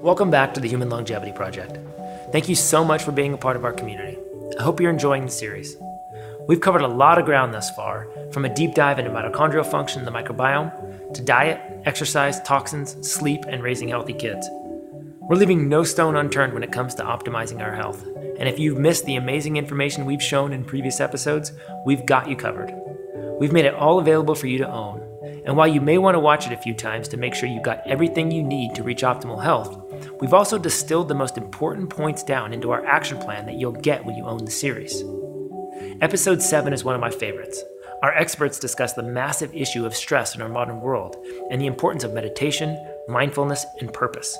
Welcome back to the Human Longevity Project. Thank you so much for being a part of our community. I hope you're enjoying the series. We've covered a lot of ground thus far, from a deep dive into mitochondrial function in the microbiome, to diet, exercise, toxins, sleep, and raising healthy kids. We're leaving no stone unturned when it comes to optimizing our health. And if you've missed the amazing information we've shown in previous episodes, we've got you covered. We've made it all available for you to own. And while you may want to watch it a few times to make sure you got everything you need to reach optimal health, we've also distilled the most important points down into our action plan that you'll get when you own the series. Episode 7 is one of my favorites. Our experts discuss the massive issue of stress in our modern world and the importance of meditation, mindfulness, and purpose.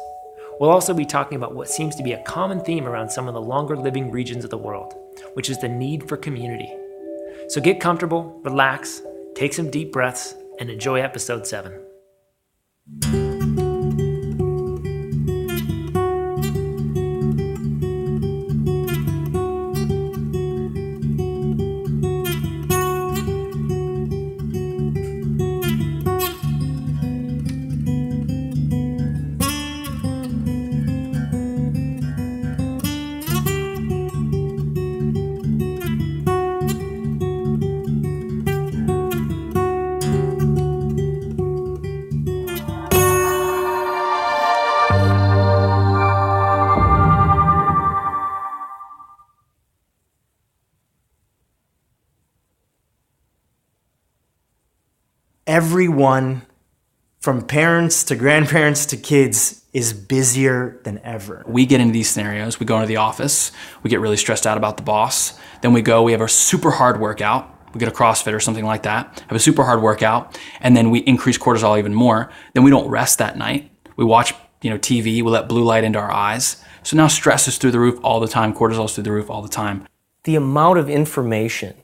We'll also be talking about what seems to be a common theme around some of the longer living regions of the world, which is the need for community. So get comfortable, relax, take some deep breaths, and enjoy episode 7. Everyone, from parents to grandparents to kids, is busier than ever. We get into these scenarios, we go into the office, we get really stressed out about the boss, then we have a super hard workout, we get a CrossFit or something like that, have a super hard workout, and then we increase cortisol even more. Then we don't rest that night. We watch TV, we let blue light into our eyes. So now stress is through the roof all the time, cortisol is through the roof all the time. The amount of information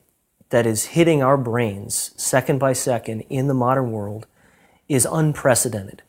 that is hitting our brains second by second in the modern world is unprecedented.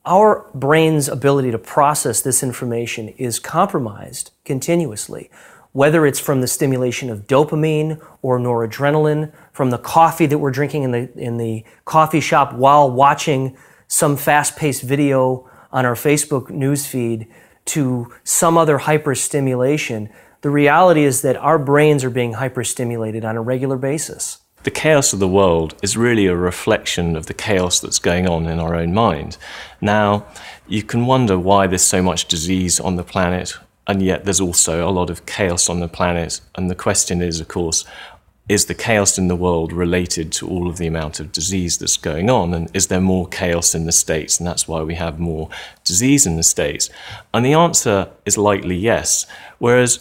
Our brain's ability to process this information is compromised continuously, whether it's from the stimulation of dopamine or noradrenaline, from the coffee that we're drinking in the coffee shop while watching some fast-paced video on our Facebook newsfeed, to some other hyperstimulation. The reality is that our brains are being hyperstimulated on a regular basis. The chaos of the world is really a reflection of the chaos that's going on in our own mind. Now, you can wonder why there's so much disease on the planet, and yet there's also a lot of chaos on the planet. And the question is, of course, is the chaos in the world related to all of the amount of disease that's going on? And is there more chaos in the States? And that's why we have more disease in the States. And the answer is likely yes. Whereas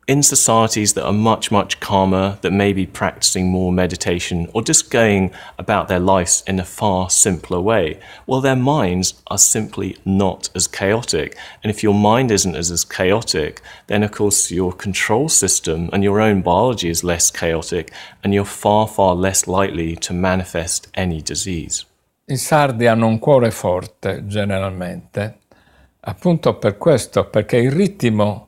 in societies that are much, much calmer, that may be practicing more meditation or just going about their lives in a far simpler way, well, their minds are simply not as chaotic. And if your mind isn't as chaotic, then of course your control system and your own biology is less chaotic, and you're far, far less likely to manifest any disease. I sardi hanno un cuore forte, generalmente, appunto per questo, perché il ritmo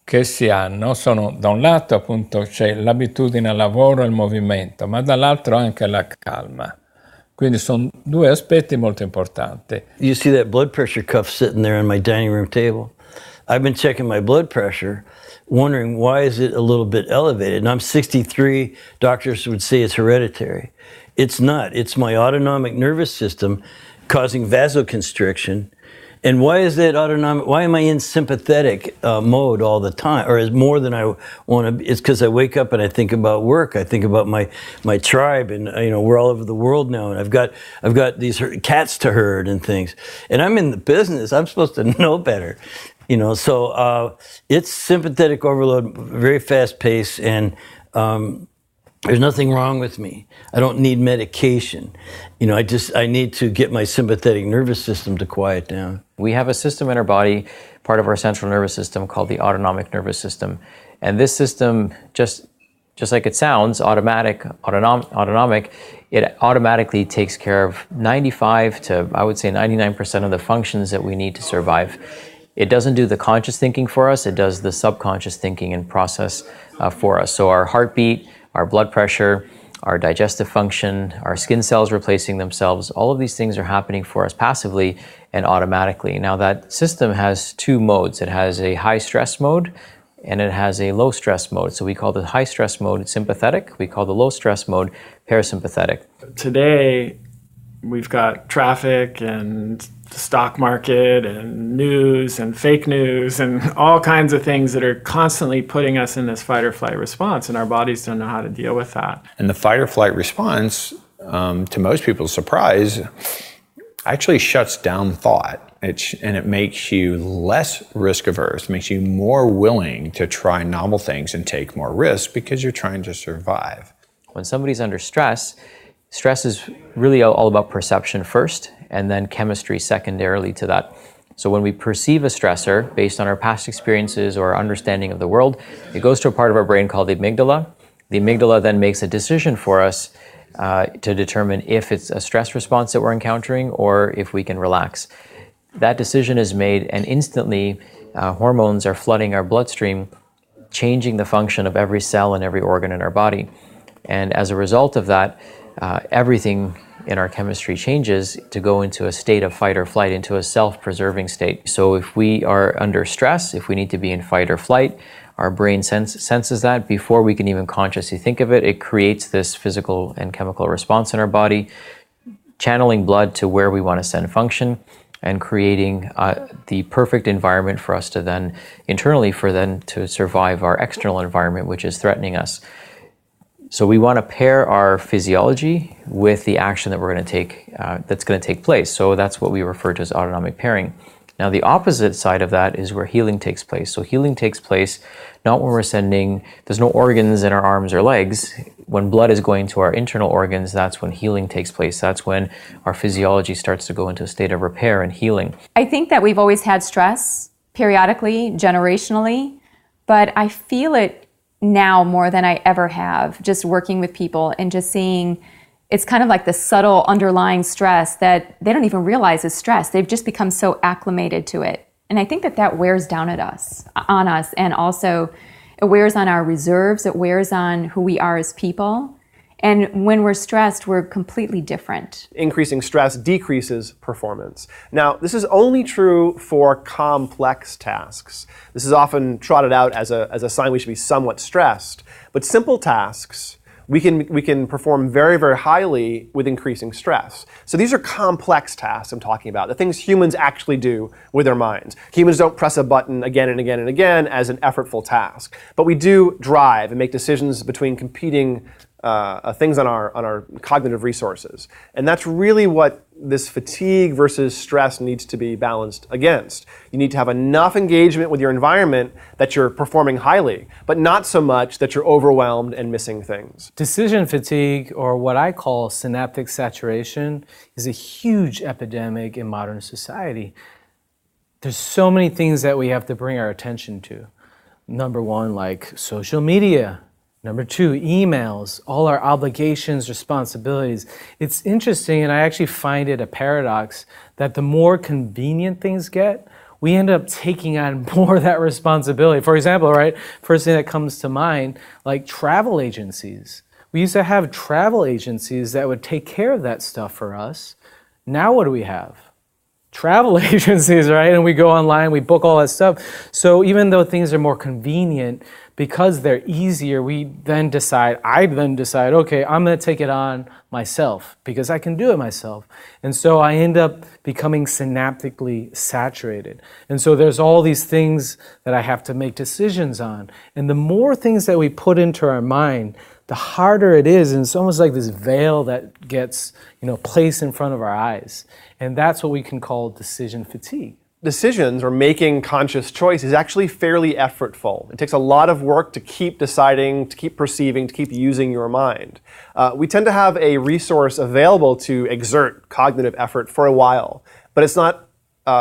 che essi hanno sono, da un lato appunto c'è l'abitudine al lavoro e al movimento, ma dall'altro anche la calma. Quindi sono due aspetti molto importanti. You see that blood pressure cuff sitting there on my dining room table? I've been checking my blood pressure, wondering why is it a little bit elevated? And I'm 63, doctors would say it's hereditary. It's not. It's my autonomic nervous system causing vasoconstriction. And why is that autonomic? Why am I in sympathetic mode all the time, or is more than I want to be? It's because I wake up and I think about work. I think about my tribe, and we're all over the world now, and I've got these cats to herd and things. And I'm in the business. I'm supposed to know better, So it's sympathetic overload, very fast pace, and there's nothing wrong with me. I don't need medication. I need to get my sympathetic nervous system to quiet down. We have a system in our body, part of our central nervous system, called the autonomic nervous system. And this system, just like it sounds, autonomic, it automatically takes care of 95 to, I would say, 99% of the functions that we need to survive. It doesn't do the conscious thinking for us, it does the subconscious thinking and process for us. So our heartbeat, our blood pressure, our digestive function, our skin cells replacing themselves. All of these things are happening for us passively and automatically. Now that system has two modes. It has a high stress mode and it has a low stress mode. So we call the high stress mode sympathetic. We call the low stress mode parasympathetic. Today, we've got traffic and the stock market and news and fake news and all kinds of things that are constantly putting us in this fight or flight response, and our bodies don't know how to deal with that. And the fight or flight response, to most people's surprise, actually shuts down thought. And it makes you less risk averse, makes you more willing to try novel things and take more risks because you're trying to survive. When somebody's under stress, stress is really all about perception first, and then chemistry secondarily to that. So when we perceive a stressor based on our past experiences or our understanding of the world, it goes to a part of our brain called the amygdala. The amygdala then makes a decision for us to determine if it's a stress response that we're encountering or if we can relax. That decision is made, and instantly hormones are flooding our bloodstream, changing the function of every cell and every organ in our body. And as a result of that, everything in our chemistry changes to go into a state of fight or flight, into a self-preserving state. So if we are under stress, if we need to be in fight or flight, our brain senses that before we can even consciously think of it. It creates this physical and chemical response in our body, channeling blood to where we want to send function, and creating the perfect environment for us to then, internally, to survive our external environment, which is threatening us. So we want to pair our physiology with the action that we're going to take, that's going to take place. So that's what we refer to as autonomic pairing. Now the opposite side of that is where healing takes place. So healing takes place not when there's no organs in our arms or legs. When blood is going to our internal organs, that's when healing takes place. That's when our physiology starts to go into a state of repair and healing. I think that we've always had stress periodically, generationally, but I feel it now more than I ever have, just working with people and just seeing it's kind of like the subtle underlying stress that they don't even realize is stress. They've just become so acclimated to it. And I think that wears down on us, and also it wears on our reserves, it wears on who we are as people. And when we're stressed, we're completely different. Increasing stress decreases performance. Now, this is only true for complex tasks. This is often trotted out as a sign we should be somewhat stressed. But simple tasks, we can perform very, very highly with increasing stress. So these are complex tasks I'm talking about, the things humans actually do with their minds. Humans don't press a button again and again and again as an effortful task. But we do drive and make decisions between competing things on our cognitive resources. And that's really what this fatigue versus stress needs to be balanced against. You need to have enough engagement with your environment that you're performing highly, but not so much that you're overwhelmed and missing things. Decision fatigue, or what I call synaptic saturation, is a huge epidemic in modern society. There's so many things that we have to bring our attention to. Number one, like social media. Number two, emails, all our obligations, responsibilities. It's interesting, and I actually find it a paradox, that the more convenient things get, we end up taking on more of that responsibility. For example, right, first thing that comes to mind, like travel agencies. We used to have travel agencies that would take care of that stuff for us. Now what do we have? Travel agencies, right? And we go online, we book all that stuff. So even though things are more convenient, because they're easier, I then decide, okay, I'm gonna take it on myself because I can do it myself. And so I end up becoming synaptically saturated. And so there's all these things that I have to make decisions on. And the more things that we put into our mind, the harder it is. And it's almost like this veil that gets, placed in front of our eyes. And that's what we can call decision fatigue. Decisions, or making conscious choice, is actually fairly effortful. It takes a lot of work to keep deciding, to keep perceiving, to keep using your mind. We tend to have a resource available to exert cognitive effort for a while, but it's not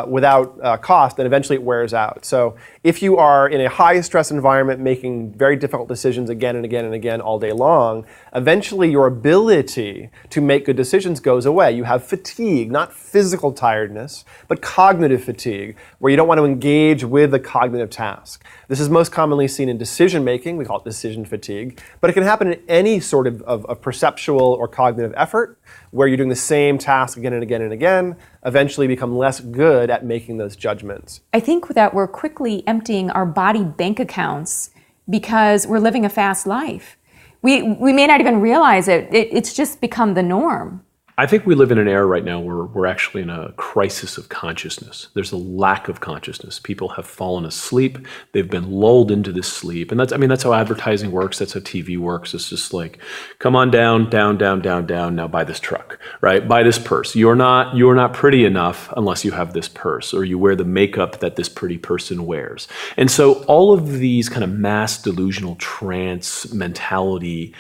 without cost, then eventually it wears out. So if you are in a high stress environment making very difficult decisions again and again and again all day long, eventually your ability to make good decisions goes away. You have fatigue, not physical tiredness, but cognitive fatigue, where you don't want to engage with the cognitive task. This is most commonly seen in decision making. We call it decision fatigue, but it can happen in any sort of perceptual or cognitive effort where you're doing the same task again and again and again, eventually become less good at making those judgments. I think that we're quickly emptying our body bank accounts because we're living a fast life. We may not even realize it. It's just become the norm. I think we live in an era right now where we're actually in a crisis of consciousness. There's a lack of consciousness. People have fallen asleep. They've been lulled into this sleep. And that's how advertising works. That's how TV works. It's just like, come on down, down, down, down, down. Now buy this truck, right? Buy this purse. You're not pretty enough unless you have this purse, or you wear the makeup that this pretty person wears. And so all of these kind of mass delusional trance mentality,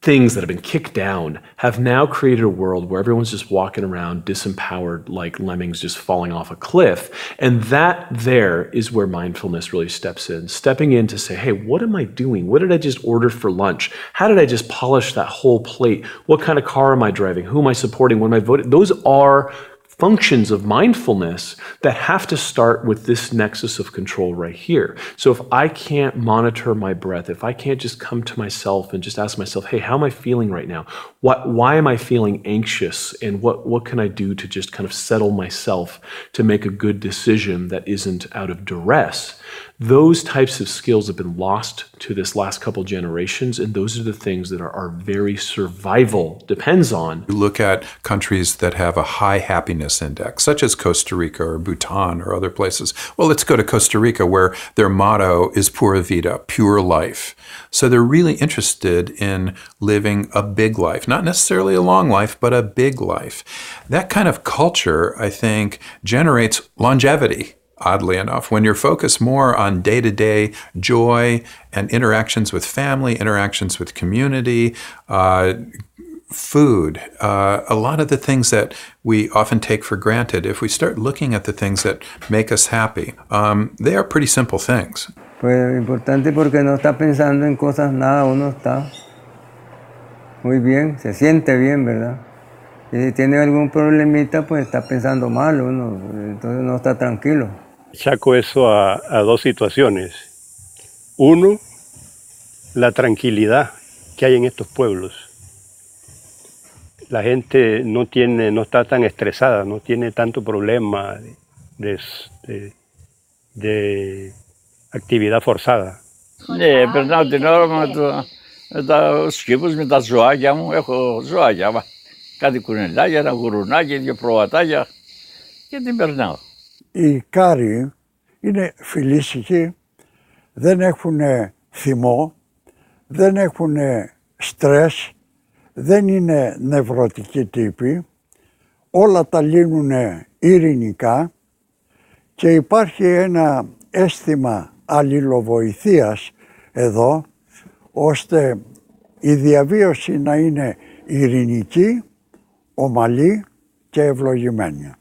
things that have been kicked down have now created a world where everyone's just walking around disempowered like lemmings just falling off a cliff. And that there is where mindfulness really steps in, stepping in to say, hey, what am I doing? What did I just order for lunch? How did I just polish that whole plate? What kind of car am I driving? Who am I supporting? What am I voting? Those are functions of mindfulness that have to start with this nexus of control right here. So if I can't monitor my breath, if I can't just come to myself and just ask myself, hey, how am I feeling right now? Why am I feeling anxious? And what can I do to just kind of settle myself to make a good decision that isn't out of duress? Those types of skills have been lost to this last couple generations, and those are the things that our very survival depends on. You look at countries that have a high happiness index, such as Costa Rica or Bhutan or other places. Well, let's go to Costa Rica, where their motto is Pura Vida, pure life. So they're really interested in living a big life, not necessarily a long life, but a big life. That kind of culture, I think, generates longevity. Oddly enough, when you're focused more on day-to-day joy and interactions with family, interactions with community, food, a lot of the things that we often take for granted, if we start looking at the things that make us happy, they are pretty simple things. Pues importante porque no está pensando en cosas nada, uno está muy bien, se siente bien, ¿verdad? Y si tiene algún problemita, pues está pensando mal uno, entonces no está tranquilo. Saco eso a dos situaciones. Uno, la tranquilidad que hay en estos pueblos. La gente no está tan estresada, no tiene tanto problema de actividad forzada. Ναι, περνάω την ώρα με τους κήπους, με τα ζωάκια μου. Έχω ζωάκια, κάτι κουνελάκια, ένα γουρουνάκι, δύο προβατάκια και την περνάω. Οι Κάροι είναι φιλήσυχοι, δεν έχουν θυμό, δεν έχουν στρες, δεν είναι νευρωτικοί τύποι, όλα τα λύνουν ειρηνικά και υπάρχει ένα αίσθημα αλληλοβοηθείας εδώ, ώστε η διαβίωση να είναι ειρηνική, ομαλή και ευλογημένη.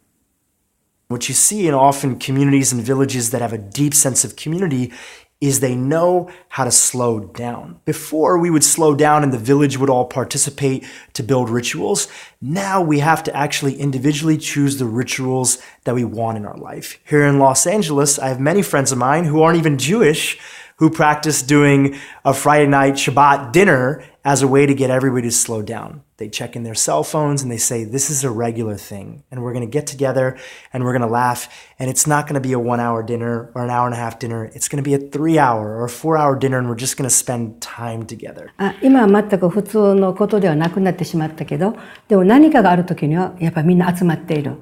What you see in often communities and villages that have a deep sense of community is they know how to slow down. Before, we would slow down and the village would all participate to build rituals. Now we have to actually individually choose the rituals that we want in our life. Here in Los Angeles, I have many friends of mine who aren't even Jewish who practice doing a Friday night Shabbat dinner as a way to get everybody to slow down. They check in their cell phones and they say, this is a regular thing. And we're going to get together and we're going to laugh. And it's not going to be a 1 hour dinner or an hour and a half dinner. It's going to be a 3 hour or a 4 hour dinner and we're just going to spend time together. 今は全く普通のことではなくなってしまったけど、でも何かがあるときにはやっぱりみんな集まっている。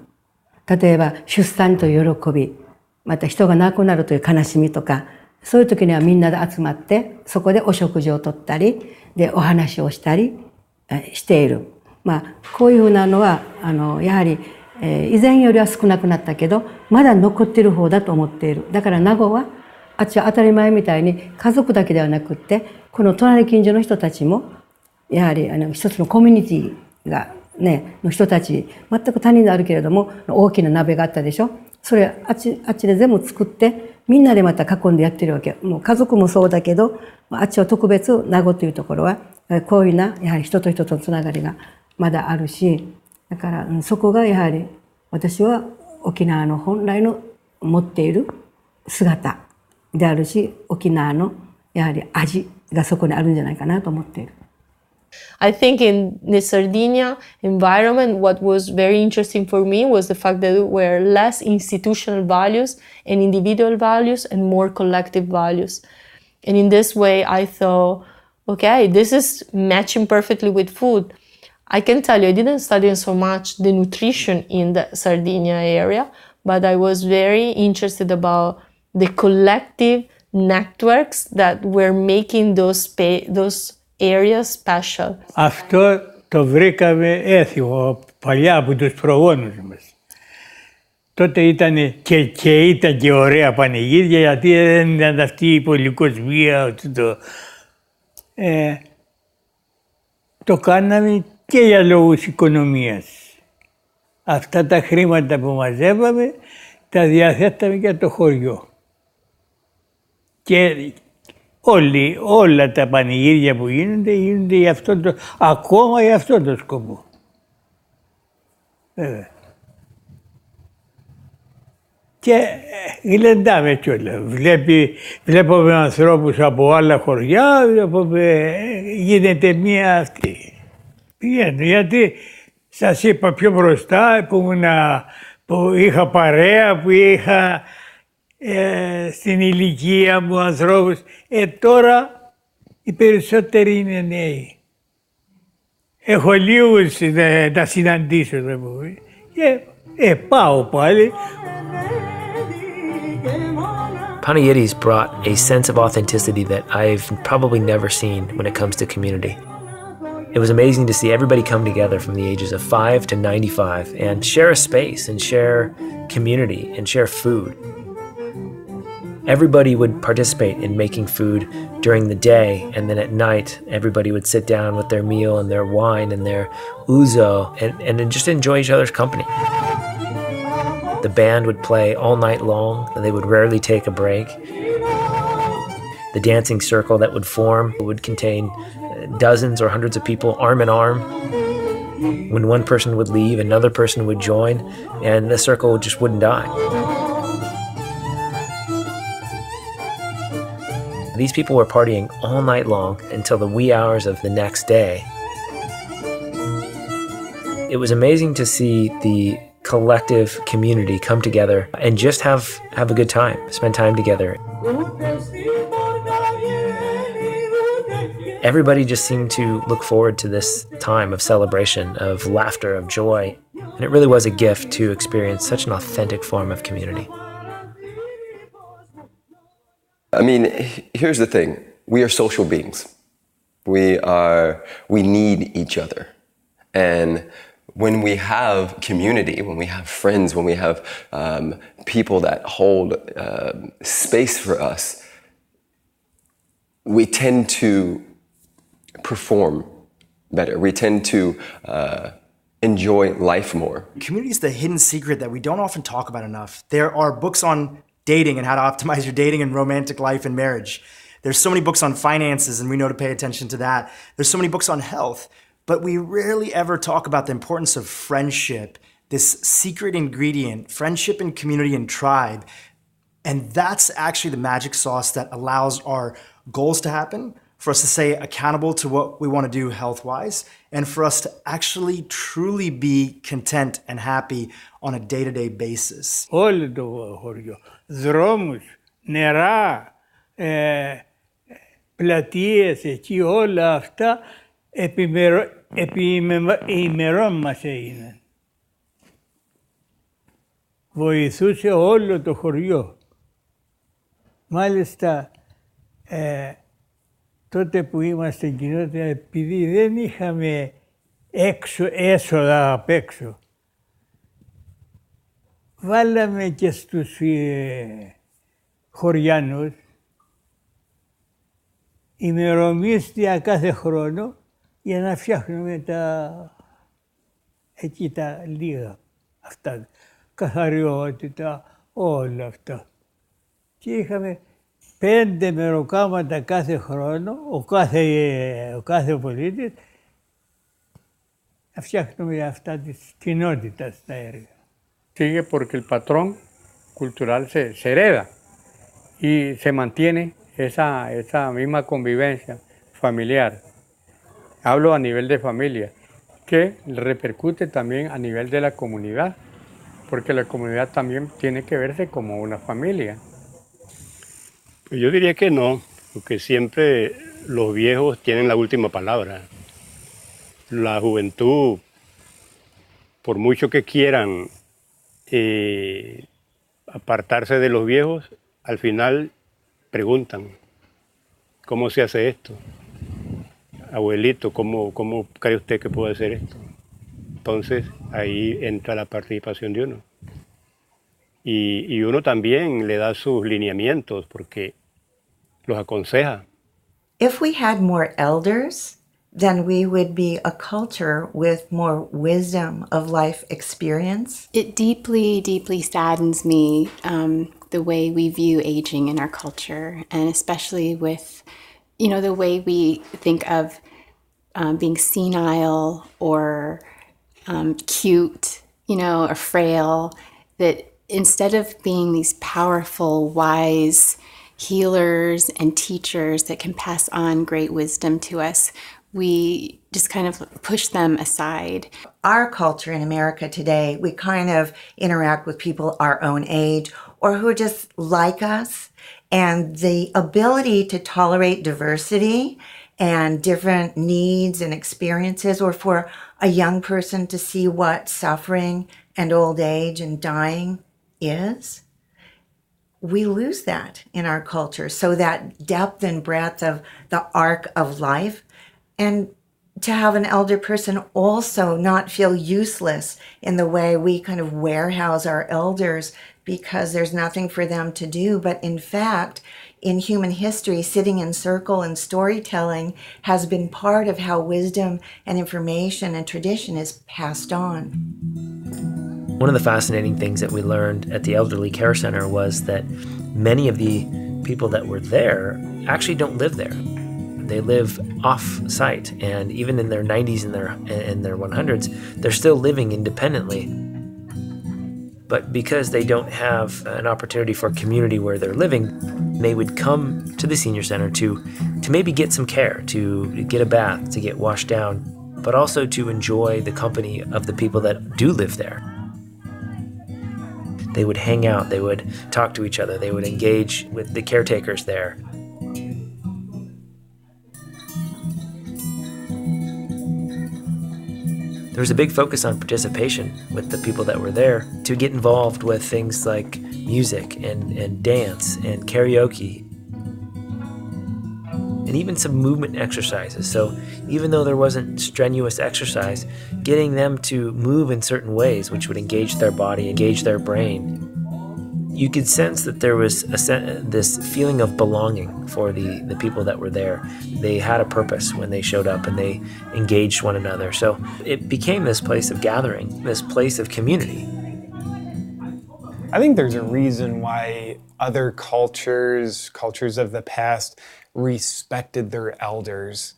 例えば出産という喜び、また人が亡くなるという悲しみとか、そういう時にはみんなで集まって、そこでお食事をとったり、でお話をしたりしている。まあこういうふうなのはやはり、以前よりは少なくなったけど、まだ残っている方だと思っている。だから名護はあっちは当たり前みたいに家族だけではなくって、この隣近所の人たちもやはり一つのコミュニティがね、の人たち、全く他人であるけれども、大きな鍋があったでしょ。それあっちで全部作って、みんなでまた囲んでやってるわけ。もう家族もそうだけど、あっちは特別、名護というところは、こういうな、やはり人と人とのつながりがまだあるし、だから、そこがやはり、私は沖縄の本来の持っている姿であるし、沖縄のやはり味がそこにあるんじゃないかなと思っている。I think in the Sardinia environment, what was very interesting for me was the fact that there were less institutional values and individual values and more collective values. And in this way, I thought, okay, this is matching perfectly with food. I can tell you, I didn't study so much the nutrition in the Sardinia area, but I was very interested about the collective networks that were making those areas special. Αυτό το βρήκαμε έθιμο παλιά από τους προγόνους μας. Τότε ήταν και ωραία πανηγύρια, γιατί δεν ήταν αυτή η πολυκοσμία. Το κάναμε και για λόγους οικονομίας. Αυτά τα χρήματα που μαζεύαμε τα διαθέταμε για το χωριό. Και όλα τα πανηγύρια που γίνονται για ακόμα για αυτόν τον σκοπό. Βέβαια. Και γλεντάμε κιόλα. Βλέπουμε ανθρώπους από άλλα χωριά, γίνεται μία αυτή. Πηγαίνω, γιατί σας είπα πιο μπροστά που είχα παρέα, που είχα στην ηλικία μου ανθρώπους. Τώρα οι περισσότεροι είναι νέοι. Έχω λίγους να συναντήσω, και πάω πάλι. Panayidis brought a sense of authenticity that I've probably never seen when it comes to community. It was amazing to see everybody come together from the ages of 5 to 95 and share a space and share community and share food. Everybody would participate in making food during the day, and then at night everybody would sit down with their meal and their wine and their ouzo and just enjoy each other's company. The band would play all night long, and they would rarely take a break. The dancing circle that would form would contain dozens or hundreds of people arm in arm. When one person would leave, another person would join, and the circle just wouldn't die. These people were partying all night long until the wee hours of the next day. It was amazing to see the collective community come together and just have a good time, spend time together. Everybody just seemed to look forward to this time of celebration, of laughter, of joy, and it really was a gift to experience such an authentic form of community. I mean, here's the thing. We are social beings. We need each other. And when we have community, when we have friends, when we have people that hold space for us, we tend to perform better. We tend to enjoy life more. Community is the hidden secret that we don't often talk about enough. There are books on dating and how to optimize your dating and romantic life and marriage. There's so many books on finances, and we know to pay attention to that. There's so many books on health, but we rarely ever talk about the importance of friendship, this secret ingredient, friendship and community and tribe. And that's actually the magic sauce that allows our goals to happen, for us to stay accountable to what we want to do health-wise, and for us to actually truly be content and happy on a day-to-day basis. Όλο το χωριό, δρόμους, νερά, πλατείες εκεί, όλα αυτά επί ημερών μας έγιναν. Βοηθούσε όλο το χωριό. Μάλιστα, τότε που ήμασταν κοινότητα, επειδή δεν είχαμε έσοδα απ' έξω, βάλαμε και στους χωριανούς ημερομίσθια κάθε χρόνο για να φτιάχνουμε εκεί τα λίγα αυτά. Καθαριότητα, όλα αυτά. Και είχαμε 5 μεροκάματα κάθε χρόνο, ο κάθε πολίτης, να φτιάχνουμε αυτά της κοινότητας τα έργα. Sigue porque el patrón cultural se hereda y se mantiene esa misma convivencia familiar. Hablo a nivel de familia, que repercute también a nivel de la comunidad, porque la comunidad también tiene que verse como una familia. Pues yo diría que no, porque siempre los viejos tienen la última palabra. La juventud, por mucho que quieran apartarse de los viejos, al final preguntan, ¿cómo se hace esto? Abuelito, ¿cómo cree usted que puede hacer esto? Entonces ahí entra la participación de uno. Y uno también le da sus lineamientos porque los aconseja. If we had more elders, then we would be a culture with more wisdom of life experience. It deeply, deeply saddens me the way we view aging in our culture, and especially with, the way we think of being senile or cute, or frail, that instead of being these powerful, wise healers and teachers that can pass on great wisdom to us, we just kind of push them aside. Our culture in America today, we kind of interact with people our own age or who are just like us. And the ability to tolerate diversity and different needs and experiences, or for a young person to see what suffering and old age and dying is, we lose that in our culture. So that depth and breadth of the arc of life, and to have an elder person also not feel useless in the way we kind of warehouse our elders because there's nothing for them to do. But in fact, in human history, sitting in circle and storytelling has been part of how wisdom and information and tradition is passed on. One of the fascinating things that we learned at the Elderly Care Center was that many of the people that were there actually don't live there. They live off-site, and even in their 90s and their 100s, they're still living independently. But because they don't have an opportunity for a community where they're living, they would come to the senior center to maybe get some care, to get a bath, to get washed down, but also to enjoy the company of the people that do live there. They would hang out, they would talk to each other, they would engage with the caretakers there. There was a big focus on participation with the people that were there to get involved with things like music and dance and karaoke and even some movement exercises. So even though there wasn't strenuous exercise, getting them to move in certain ways which would engage their body, engage their brain, you could sense that there was this feeling of belonging for the people that were there. They had a purpose when they showed up and they engaged one another. So it became this place of gathering, this place of community. I think there's a reason why other cultures of the past, respected their elders,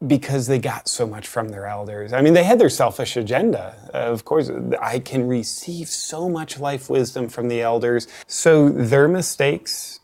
because they got so much from their elders. I mean, they had their selfish agenda. Of course, I can receive so much life wisdom from the elders. So their mistakes,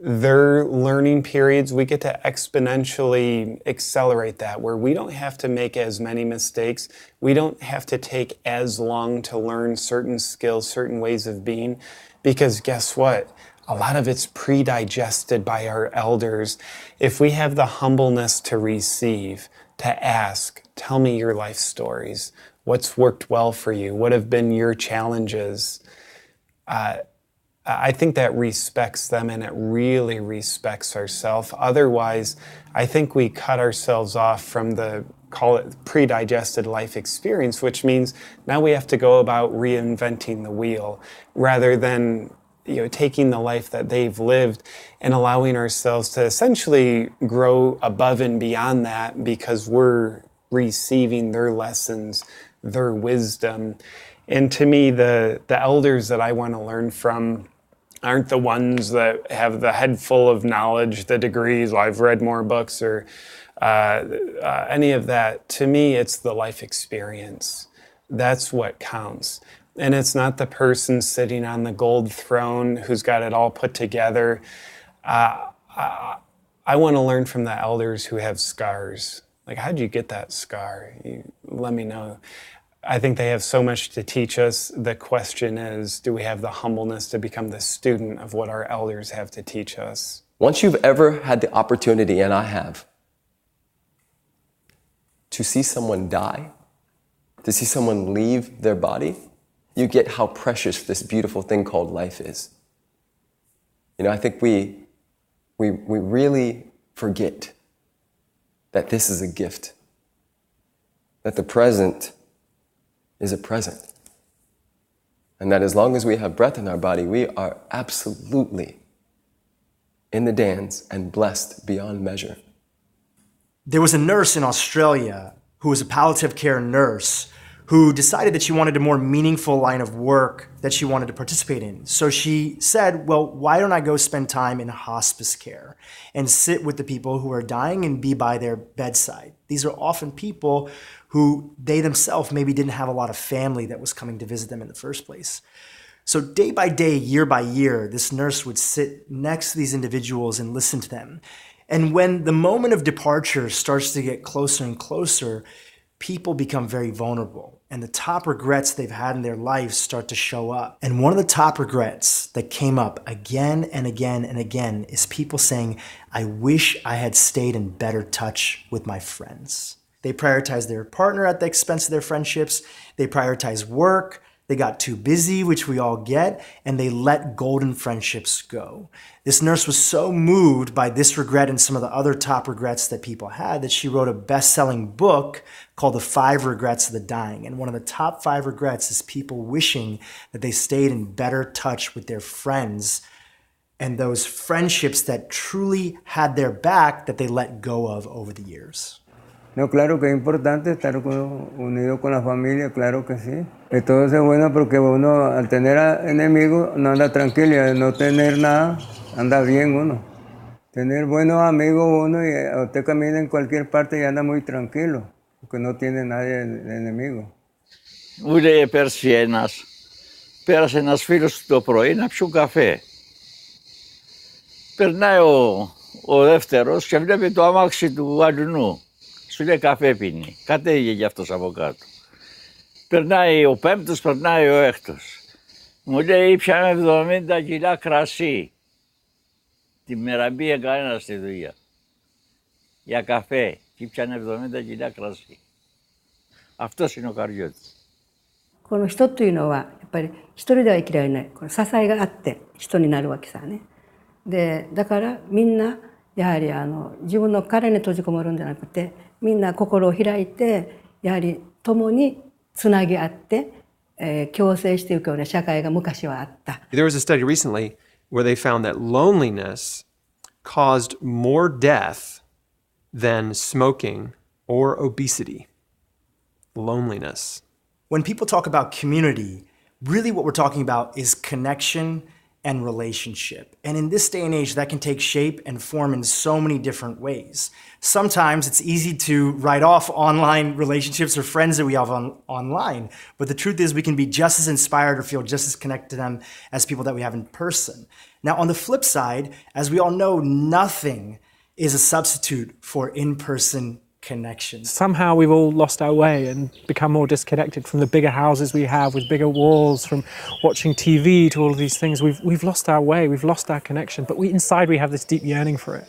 their learning periods, we get to exponentially accelerate that, where we don't have to make as many mistakes. We don't have to take as long to learn certain skills, certain ways of being, because guess what? A lot of it's pre-digested by our elders. If we have the humbleness to receive, to ask, tell me your life stories. What's worked well for you? What have been your challenges? I think that respects them, and it really respects ourselves. Otherwise, I think we cut ourselves off from the, call it, pre-digested life experience, which means now we have to go about reinventing the wheel rather than taking the life that they've lived and allowing ourselves to essentially grow above and beyond that because we're receiving their lessons their wisdom. And to me, the elders that I want to learn from aren't the ones that have the head full of knowledge, the degrees, I've read more books, or any of that. To me, it's the life experience. That's what counts. And it's not the person sitting on the gold throne who's got it all put together. I want to learn from the elders who have scars. Like, how'd you get that scar? Let me know. I think they have so much to teach us. The question is, do we have the humbleness to become the student of what our elders have to teach us? Once you've ever had the opportunity, and I have, to see someone die, to see someone leave their body, you get how precious this beautiful thing called life is. You know, I think we really forget that this is a gift, that the present is a present, and that as long as we have breath in our body, we are absolutely in the dance and blessed beyond measure. There was a nurse in Australia who was a palliative care nurse who decided that she wanted a more meaningful line of work that she wanted to participate in. So she said, well, why don't I go spend time in hospice care and sit with the people who are dying and be by their bedside? These are often people who they themselves maybe didn't have a lot of family that was coming to visit them in the first place. So day by day, year by year, this nurse would sit next to these individuals and listen to them. And when the moment of departure starts to get closer and closer, people become very vulnerable, and the top regrets they've had in their life start to show up. And one of the top regrets that came up again and again and again is people saying, I wish I had stayed in better touch with my friends. They prioritize their partner at the expense of their friendships. They prioritize work. They got too busy, which we all get, and they let golden friendships go. This nurse was so moved by this regret and some of the other top regrets that people had that she wrote a best-selling book called The 5 Regrets of the Dying. And one of the top 5 regrets is people wishing that they stayed in better touch with their friends and those friendships that truly had their back that they let go of over the years. No, claro que es importante estar unido con la familia, claro que sí. Esto es bueno porque uno al tener enemigos no anda tranquilo y al no tener nada anda bien uno. Tener buenos amigos uno y usted camina en cualquier parte y anda muy tranquilo porque no tiene nadie de enemigo. Ούτε πέρσι πέρασε ένας φίλος του το πρωί να πιούν καφέ. Περνάει ο δεύτερος και βλέπει το αμάξι του αλουνού. Σου λέει καφέ πίνει. Κατέβηκε κι αυτός από κάτω. Περνάει ο πέμπτος, περνάει ο έκτος. Μου λέει ήπιαμε 70 κιλά κρασί. Τη μέρα μπήκε κανένα στη δουλειά. Για καφέ. Και ήπιανε 70 κιλά κρασί. Αυτός είναι ο Καριώτης. この人というのはやっぱり一人では生きられない。この支えがあって人になるわけさね。で、だからみんなやはり自分の殻に閉じこもるんじゃなくて、みんな心を開いてやはり共につなぎ合って、共生していくような社会が昔はあった。There was a study recently where they found that loneliness caused more death than smoking or obesity. Loneliness. When people talk about community, really what we're talking about is connection and relationship. And in this day and age, that can take shape and form in so many different ways. Sometimes it's easy to write off online relationships or friends that we have online, but the truth is we can be just as inspired or feel just as connected to them as people that we have in person. Now, on the flip side, as we all know, nothing is a substitute for in-person connection. Somehow we've all lost our way and become more disconnected from the bigger houses we have with bigger walls, from watching TV to all of these things. We've lost our way, we've lost our connection, but inside we have this deep yearning for it.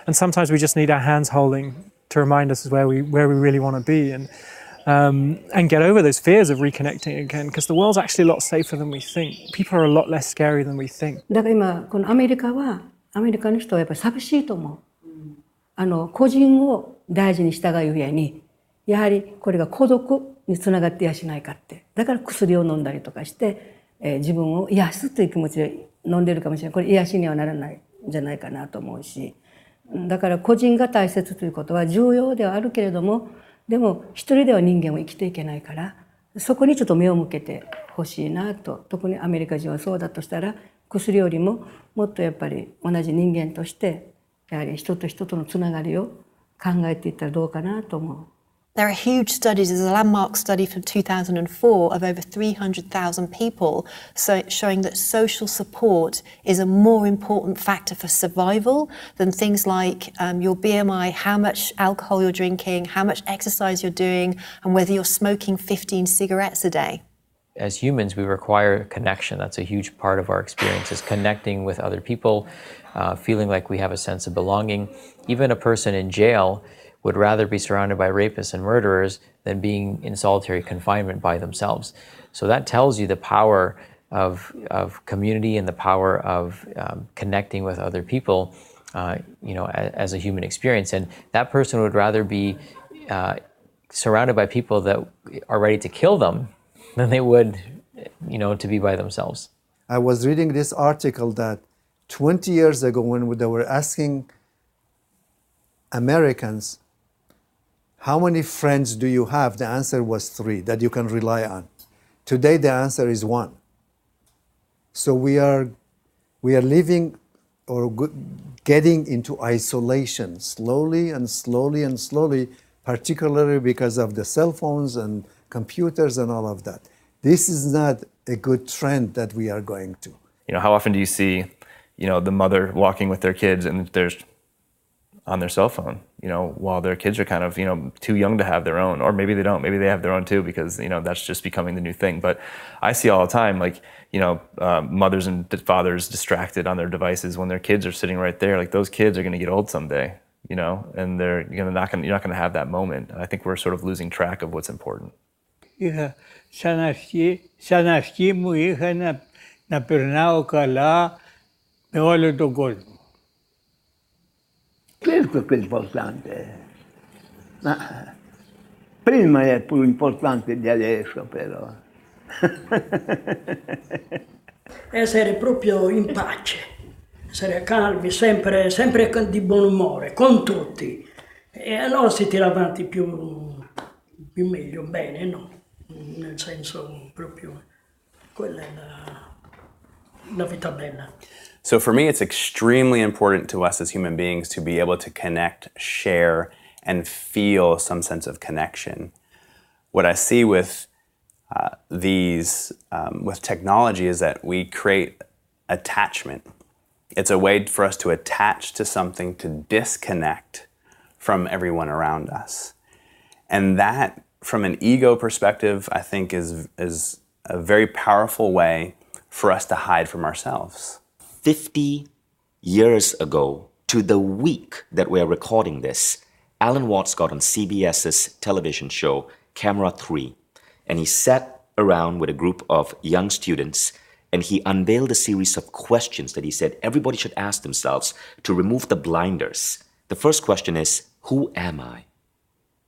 And sometimes we just need our hands holding to remind us where we really want to be and get over those fears of reconnecting again, because the world's actually a lot safer than we think. People are a lot less scary than we think. だから今このアメリカの人はやっぱり寂しいと思う。個人を大事にしたがゆえに、やはりこれが孤独につながってやしないかって。だから薬を飲んだりとかして、自分を癒すという気持ちで飲んでるかもしれない。これ癒しにはならないんじゃないかなと思うし。だから個人が大切ということは重要ではあるけれども、でも一人では人間は生きていけないから、そこにちょっと目を向けてほしいなと、特にアメリカ人はそうだとしたら、薬よりももっとやっぱり同じ人間としてやはり人と人とのつながりを考えていったらどうかなと思う。There are huge studies. There's a landmark study from 2004 of over 300,000 people showing that social support is a more important factor for survival than things like your BMI, how much alcohol you're drinking, how much exercise you're doing, and whether you're smoking 15 cigarettes a day. As humans, we require connection. That's a huge part of our experience, is connecting with other people, feeling like we have a sense of belonging. Even a person in jail would rather be surrounded by rapists and murderers than being in solitary confinement by themselves. So that tells you the power of community and the power of connecting with other people, as a human experience. And that person would rather be surrounded by people that are ready to kill them than they would, to be by themselves. I was reading this article that 20 years ago when they were asking Americans, how many friends do you have? The answer was 3 that you can rely on. Today the answer is 1. So we are living or getting into isolation slowly and slowly and slowly, particularly because of the cell phones and computers and all of that. This is not a good trend that we are going to. How often do you see, the mother walking with their kids and there's on their cell phone, while their kids are kind of, too young to have their own, or maybe they don't, maybe they have their own too, because, that's just becoming the new thing. But I see all the time, like, mothers and fathers distracted on their devices when their kids are sitting right there. Like, those kids are going to get old someday, and you're not going to have that moment. And I think we're sort of losing track of what's important. Σαν αρχή μου είχα να περνάω καλά με όλο τον κόσμο. Questo è importante, ma prima è più importante di adesso però. Essere proprio in pace, essere calmi, sempre di buon umore, con tutti. E allora si tira avanti più meglio, bene, no? Nel senso proprio, quella è la vita bella. So for me, it's extremely important to us as human beings to be able to connect, share, and feel some sense of connection. What I see with with technology is that we create attachment. It's a way for us to attach to something, to disconnect from everyone around us. And that, from an ego perspective, I think is a very powerful way for us to hide from ourselves. 50 years ago, to the week that we're recording this, Alan Watts got on CBS's television show, Camera 3, and he sat around with a group of young students and he unveiled a series of questions that he said everybody should ask themselves to remove the blinders. The first question is, who am I?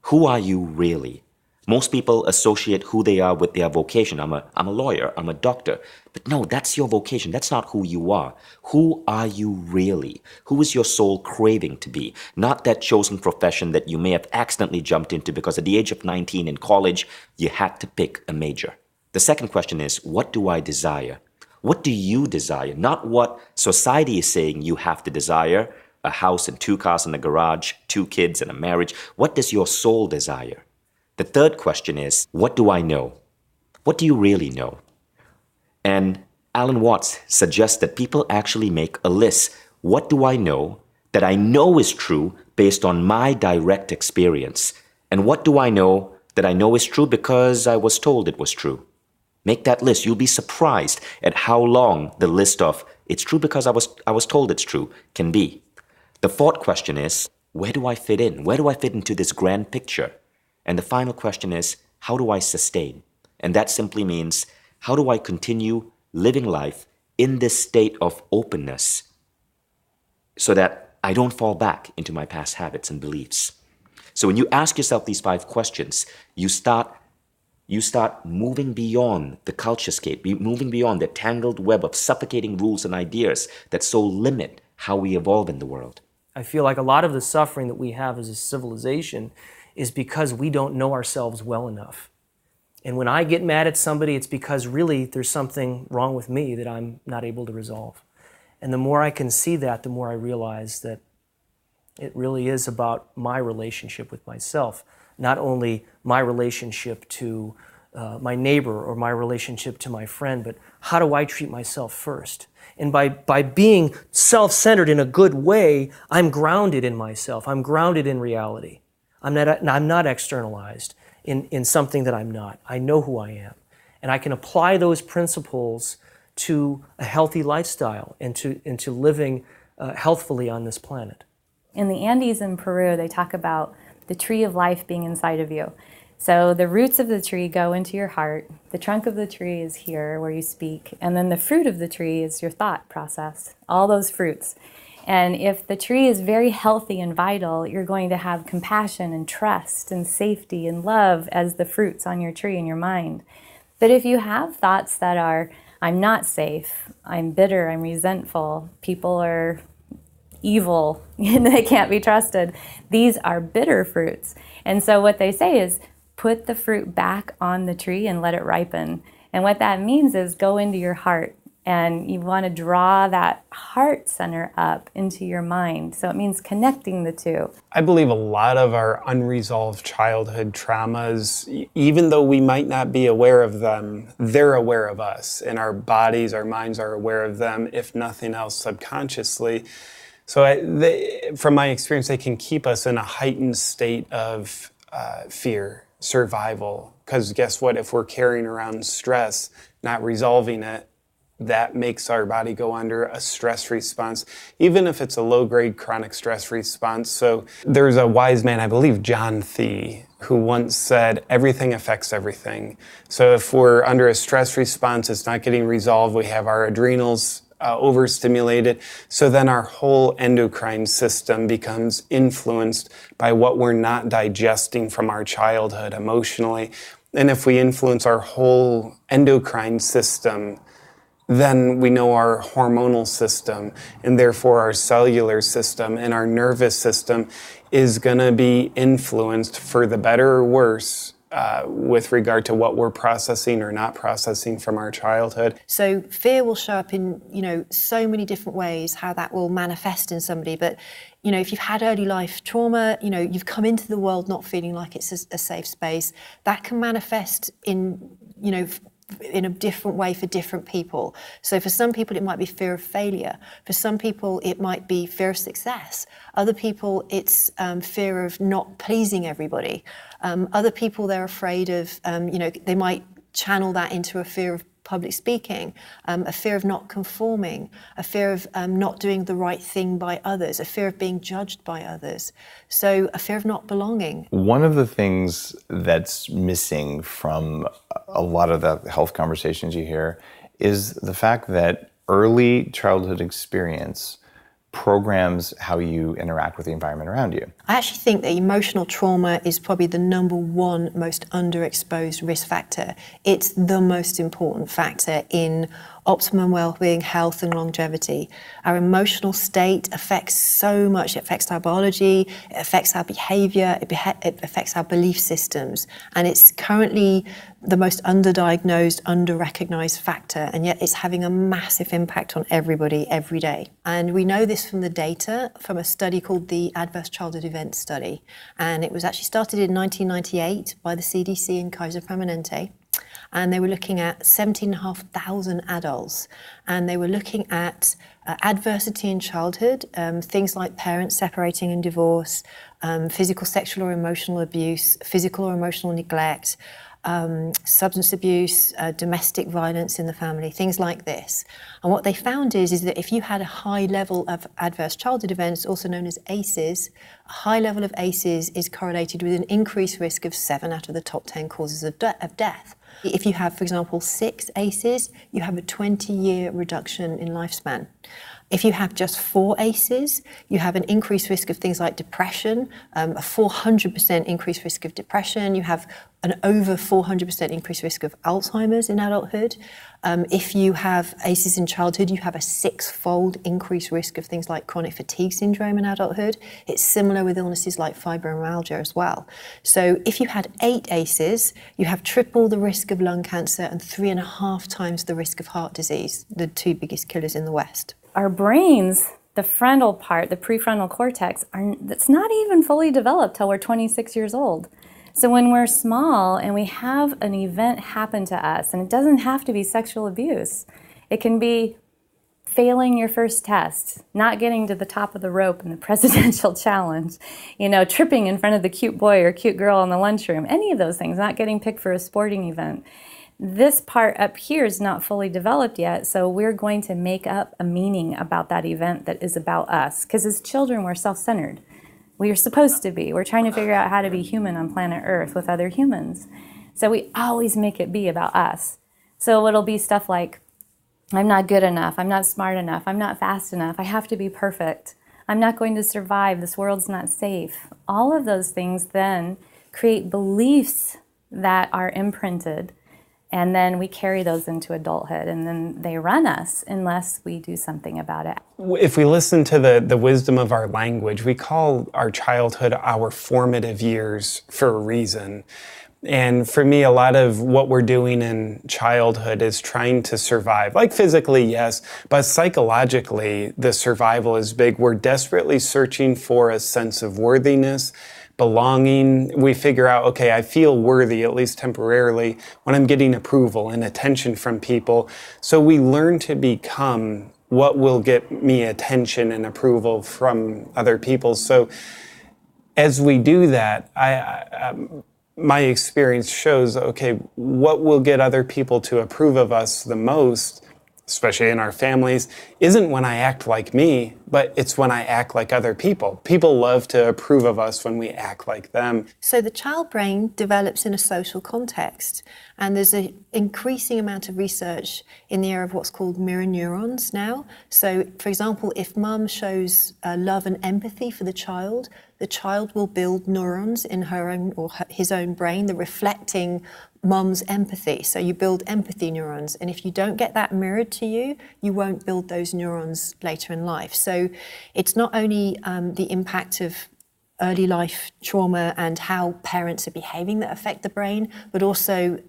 Who are you really? Most people associate who they are with their vocation. I'm a lawyer, I'm a doctor. But no, that's your vocation. That's not who you are. Who are you really? Who is your soul craving to be? Not that chosen profession that you may have accidentally jumped into because at the age of 19 in college, you had to pick a major. The second question is, what do I desire? What do you desire? Not what society is saying you have to desire, a house and 2 cars in a garage, 2 kids and a marriage. What does your soul desire? The third question is, what do I know? What do you really know? And Alan Watts suggests that people actually make a list. What do I know that I know is true based on my direct experience? And what do I know that I know is true because I was told it was true? Make that list. You'll be surprised at how long the list of it's true because I was told it's true can be. The fourth question is, where do I fit in? Where do I fit into this grand picture? And the final question is, how do I sustain? And that simply means, how do I continue living life in this state of openness so that I don't fall back into my past habits and beliefs? So when you ask yourself these 5 questions, you start moving beyond the culturescape, moving beyond the tangled web of suffocating rules and ideas that so limit how we evolve in the world. I feel like a lot of the suffering that we have as a civilization is because we don't know ourselves well enough. And when I get mad at somebody, it's because really there's something wrong with me that I'm not able to resolve. And the more I can see that, the more I realize that it really is about my relationship with myself, not only my relationship to my neighbor or my relationship to my friend, but how do I treat myself first? And by being self-centered in a good way, I'm grounded in myself. I'm grounded in reality. I'm not externalized in something that I'm not. I know who I am. And I can apply those principles to a healthy lifestyle and to living healthfully on this planet. In the Andes in Peru, they talk about the tree of life being inside of you. So the roots of the tree go into your heart, the trunk of the tree is here where you speak, and then the fruit of the tree is your thought process, all those fruits. And if the tree is very healthy and vital, you're going to have compassion and trust and safety and love as the fruits on your tree in your mind. But if you have thoughts that are, I'm not safe, I'm bitter, I'm resentful, people are evil, they can't be trusted, these are bitter fruits. And so what they say is, put the fruit back on the tree and let it ripen. And what that means is go into your heart, and you want to draw that heart center up into your mind. So it means connecting the two. I believe a lot of our unresolved childhood traumas, even though we might not be aware of them, they're aware of us, and our bodies, our minds are aware of them, if nothing else, subconsciously. So from my experience, they can keep us in a heightened state of fear, survival. Because guess what? If we're carrying around stress, not resolving it, that makes our body go under a stress response, even if it's a low-grade chronic stress response. So there's a wise man, I believe John Thie, who once said, everything affects everything. So if we're under a stress response, it's not getting resolved, we have our adrenals overstimulated, so then our whole endocrine system becomes influenced by what we're not digesting from our childhood emotionally. And if we influence our whole endocrine system, then we know our hormonal system, and therefore our cellular system and our nervous system is going to be influenced for the better or worse with regard to what we're processing or not processing from our childhood. So fear will show up in, so many different ways, how that will manifest in somebody. But, if you've had early life trauma, you've come into the world not feeling like it's a safe space, that can manifest in a different way for different people. So for some people, it might be fear of failure. For some people, it might be fear of success. Other people, it's fear of not pleasing everybody. Other people, they're afraid of, they might channel that into a fear of public speaking, a fear of not conforming, a fear of not doing the right thing by others, a fear of being judged by others. So a fear of not belonging. One of the things that's missing from a lot of the health conversations you hear is the fact that early childhood experience programs how you interact with the environment around you. I actually think that emotional trauma is probably the number one most underexposed risk factor. It's the most important factor in optimum well-being, health and longevity. Our emotional state affects so much. It affects our biology, it affects our behavior, it affects our belief systems. And it's currently the most underdiagnosed, under-recognized factor, and yet it's having a massive impact on everybody every day. And we know this from the data from a study called the Adverse Childhood Events Study. And it was actually started in 1998 by the CDC in Kaiser Permanente. And they were looking at 17,500 adults, and they were looking at adversity in childhood, things like parents separating and divorce, physical, sexual or emotional abuse, physical or emotional neglect, substance abuse, domestic violence in the family, things like this. And what they found is that if you had a high level of adverse childhood events, also known as ACEs, a high level of ACEs is correlated with an increased risk of 7 out of the top 10 causes of death. If you have, for example, 6 ACEs, you have a 20-year reduction in lifespan. If you have just 4 ACEs, you have an increased risk of things like depression, a 400% increased risk of depression. You have an over 400% increased risk of Alzheimer's in adulthood. If you have ACEs in childhood, you have a 6-fold increased risk of things like chronic fatigue syndrome in adulthood. It's similar with illnesses like fibromyalgia as well. So if you had 8 ACEs, you have triple the risk of lung cancer and 3.5 times the risk of heart disease, the 2 biggest killers in the West. Our brains, the frontal part, the prefrontal cortex, that's not even fully developed till we're 26 years old. So when we're small and we have an event happen to us, and it doesn't have to be sexual abuse, it can be failing your first test, not getting to the top of the rope in the presidential challenge, tripping in front of the cute boy or cute girl in the lunchroom, any of those things, not getting picked for a sporting event. This part up here is not fully developed yet, so we're going to make up a meaning about that event that is about us. Because as children, we're self-centered. We are supposed to be. We're trying to figure out how to be human on planet Earth with other humans. So we always make it be about us. So it'll be stuff like, I'm not good enough, I'm not smart enough, I'm not fast enough, I have to be perfect, I'm not going to survive, this world's not safe. All of those things then create beliefs that are imprinted, and then we carry those into adulthood, and then they run us unless we do something about it. If we listen to the wisdom of our language, we call our childhood our formative years for a reason. And for me, a lot of what we're doing in childhood is trying to survive. Like physically, yes, but psychologically, the survival is big. We're desperately searching for a sense of worthiness, belonging. We figure out, okay, I feel worthy, at least temporarily, when I'm getting approval and attention from people. So we learn to become what will get me attention and approval from other people. So as we do that, my experience shows, okay, what will get other people to approve of us the most, especially in our families, isn't when I act like me, but it's when I act like other people. People love to approve of us when we act like them. So the child brain develops in a social context, and there's an increasing amount of research in the area of what's called mirror neurons now. So, for example, if mum shows love and empathy for the child will build neurons in her own or his own brain, the reflecting mum's empathy. So you build empathy neurons, and if you don't get that mirrored to you, you won't build those neurons later in life. So it's not only the impact of early life trauma and how parents are behaving that affect the brain, but also,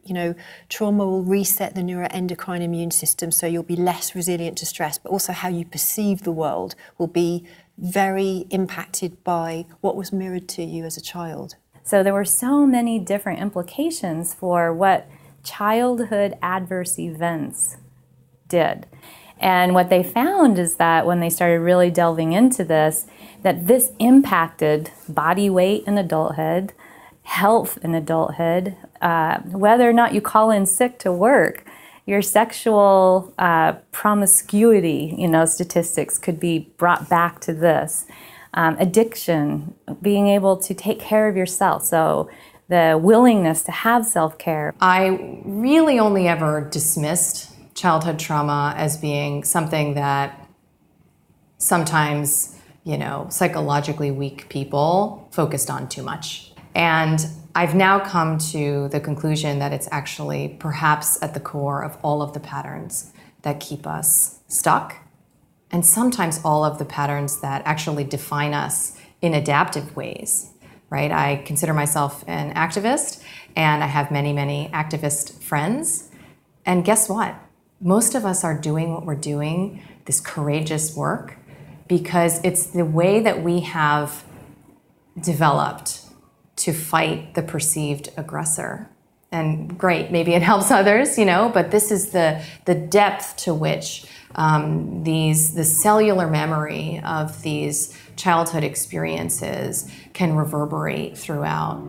trauma will reset the neuroendocrine immune system, so you'll be less resilient to stress, but also how you perceive the world will be very impacted by what was mirrored to you as a child. So there were so many different implications for what childhood adverse events did. And what they found is that when they started really delving into this, that this impacted body weight in adulthood, health in adulthood, whether or not you call in sick to work, your sexual promiscuity, statistics could be brought back to this. Addiction, being able to take care of yourself, so the willingness to have self-care. I really only ever dismissed childhood trauma as being something that sometimes, psychologically weak people focused on too much. And I've now come to the conclusion that it's actually perhaps at the core of all of the patterns that keep us stuck, and sometimes all of the patterns that actually define us in adaptive ways, right? I consider myself an activist, and I have many, many activist friends. And guess what? Most of us are doing what we're doing, this courageous work, because it's the way that we have developed to fight the perceived aggressor. And great, maybe it helps others, but this is the depth to which the cellular memory of these childhood experiences can reverberate throughout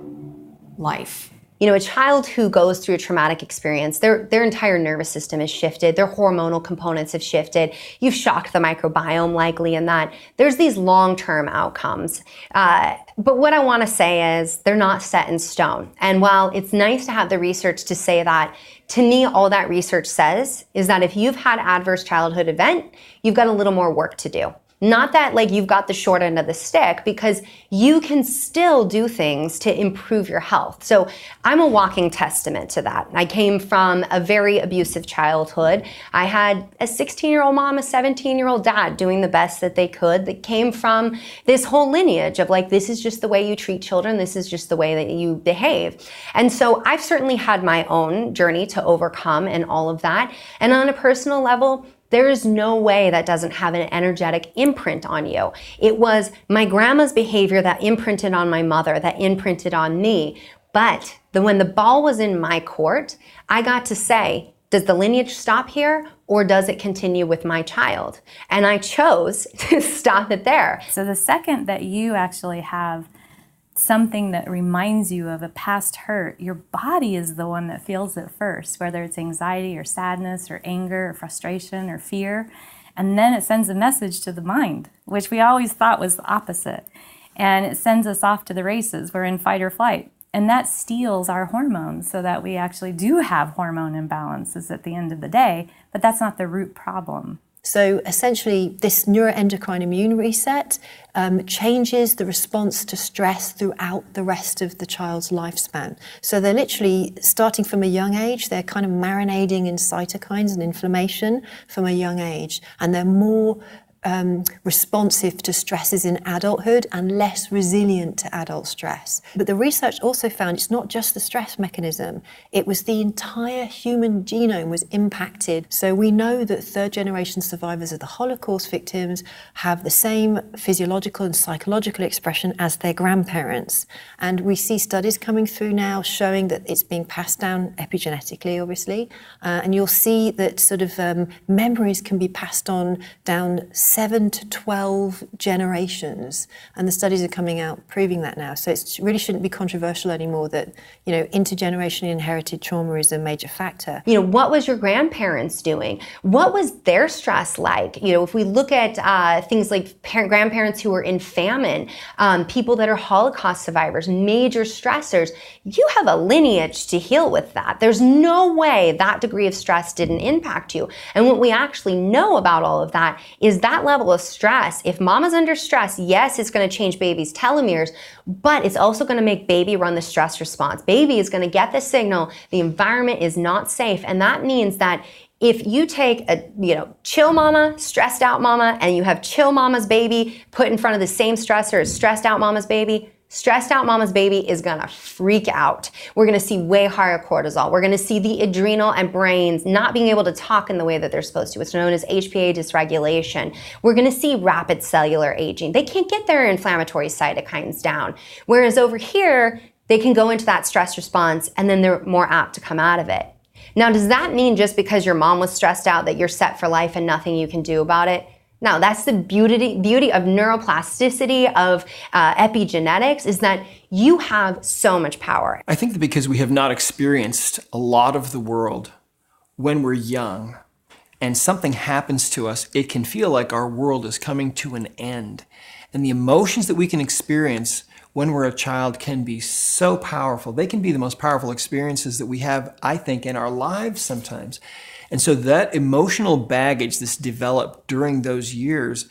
life. a child who goes through a traumatic experience, their entire nervous system is shifted, their hormonal components have shifted, you've shocked the microbiome likely in that. There's these long-term outcomes. But what I want to say is they're not set in stone. And while it's nice to have the research to say that, to me, all that research says is that if you've had adverse childhood event, you've got a little more work to do. Not that like you've got the short end of the stick, because you can still do things to improve your health. So I'm a walking testament to that. I came from a very abusive childhood. I had a 16-year-old mom, a 17-year-old dad doing the best that they could, that came from this whole lineage of like, this is just the way you treat children. This is just the way that you behave. And so I've certainly had my own journey to overcome and all of that. And on a personal level, there is no way that doesn't have an energetic imprint on you. It was my grandma's behavior that imprinted on my mother, that imprinted on me. But when the ball was in my court, I got to say, does the lineage stop here or does it continue with my child? And I chose to stop it there. So the second that you actually have something that reminds you of a past hurt, your body is the one that feels it first, whether it's anxiety or sadness or anger or frustration or fear. And then it sends a message to the mind, which we always thought was the opposite. And it sends us off to the races. We're in fight or flight. And that steals our hormones so that we actually do have hormone imbalances at the end of the day, but that's not the root problem. So essentially, this neuroendocrine immune reset changes the response to stress throughout the rest of the child's lifespan. So they're literally, starting from a young age, they're kind of marinating in cytokines and inflammation from a young age. And they're more responsive to stresses in adulthood and less resilient to adult stress. But the research also found it's not just the stress mechanism, it was the entire human genome was impacted. So we know that third generation survivors of the Holocaust victims have the same physiological and psychological expression as their grandparents. And we see studies coming through now showing that it's being passed down epigenetically, obviously. And you'll see that sort of memories can be passed on down 7 to 12 generations, and the studies are coming out proving that now. So it really shouldn't be controversial anymore that, intergenerationally inherited trauma is a major factor. What was your grandparents doing? What was their stress like? If we look at things like grandparents who were in famine, people that are Holocaust survivors, major stressors, you have a lineage to heal with that. There's no way that degree of stress didn't impact you. And what we actually know about all of that is that level of stress. If mama's under stress, yes, it's going to change baby's telomeres, but it's also going to make baby run the stress response. Baby is going to get the signal the environment is not safe, and that means that if you take a chill mama, stressed out mama, and you have chill mama's baby put in front of the same stressor as stressed out mama's baby is gonna freak out. We're gonna see way higher cortisol. We're gonna see the adrenal and brains not being able to talk in the way that they're supposed to. It's known as HPA dysregulation. We're gonna see rapid cellular aging. They can't get their inflammatory cytokines down. Whereas over here, they can go into that stress response and then they're more apt to come out of it. Now, does that mean just because your mom was stressed out that you're set for life and nothing you can do about it? No, that's the beauty of neuroplasticity, of epigenetics, is that you have so much power. I think that because we have not experienced a lot of the world when we're young and something happens to us, it can feel like our world is coming to an end. And the emotions that we can experience when we're a child can be so powerful. They can be the most powerful experiences that we have, I think, in our lives sometimes. And so that emotional baggage that's developed during those years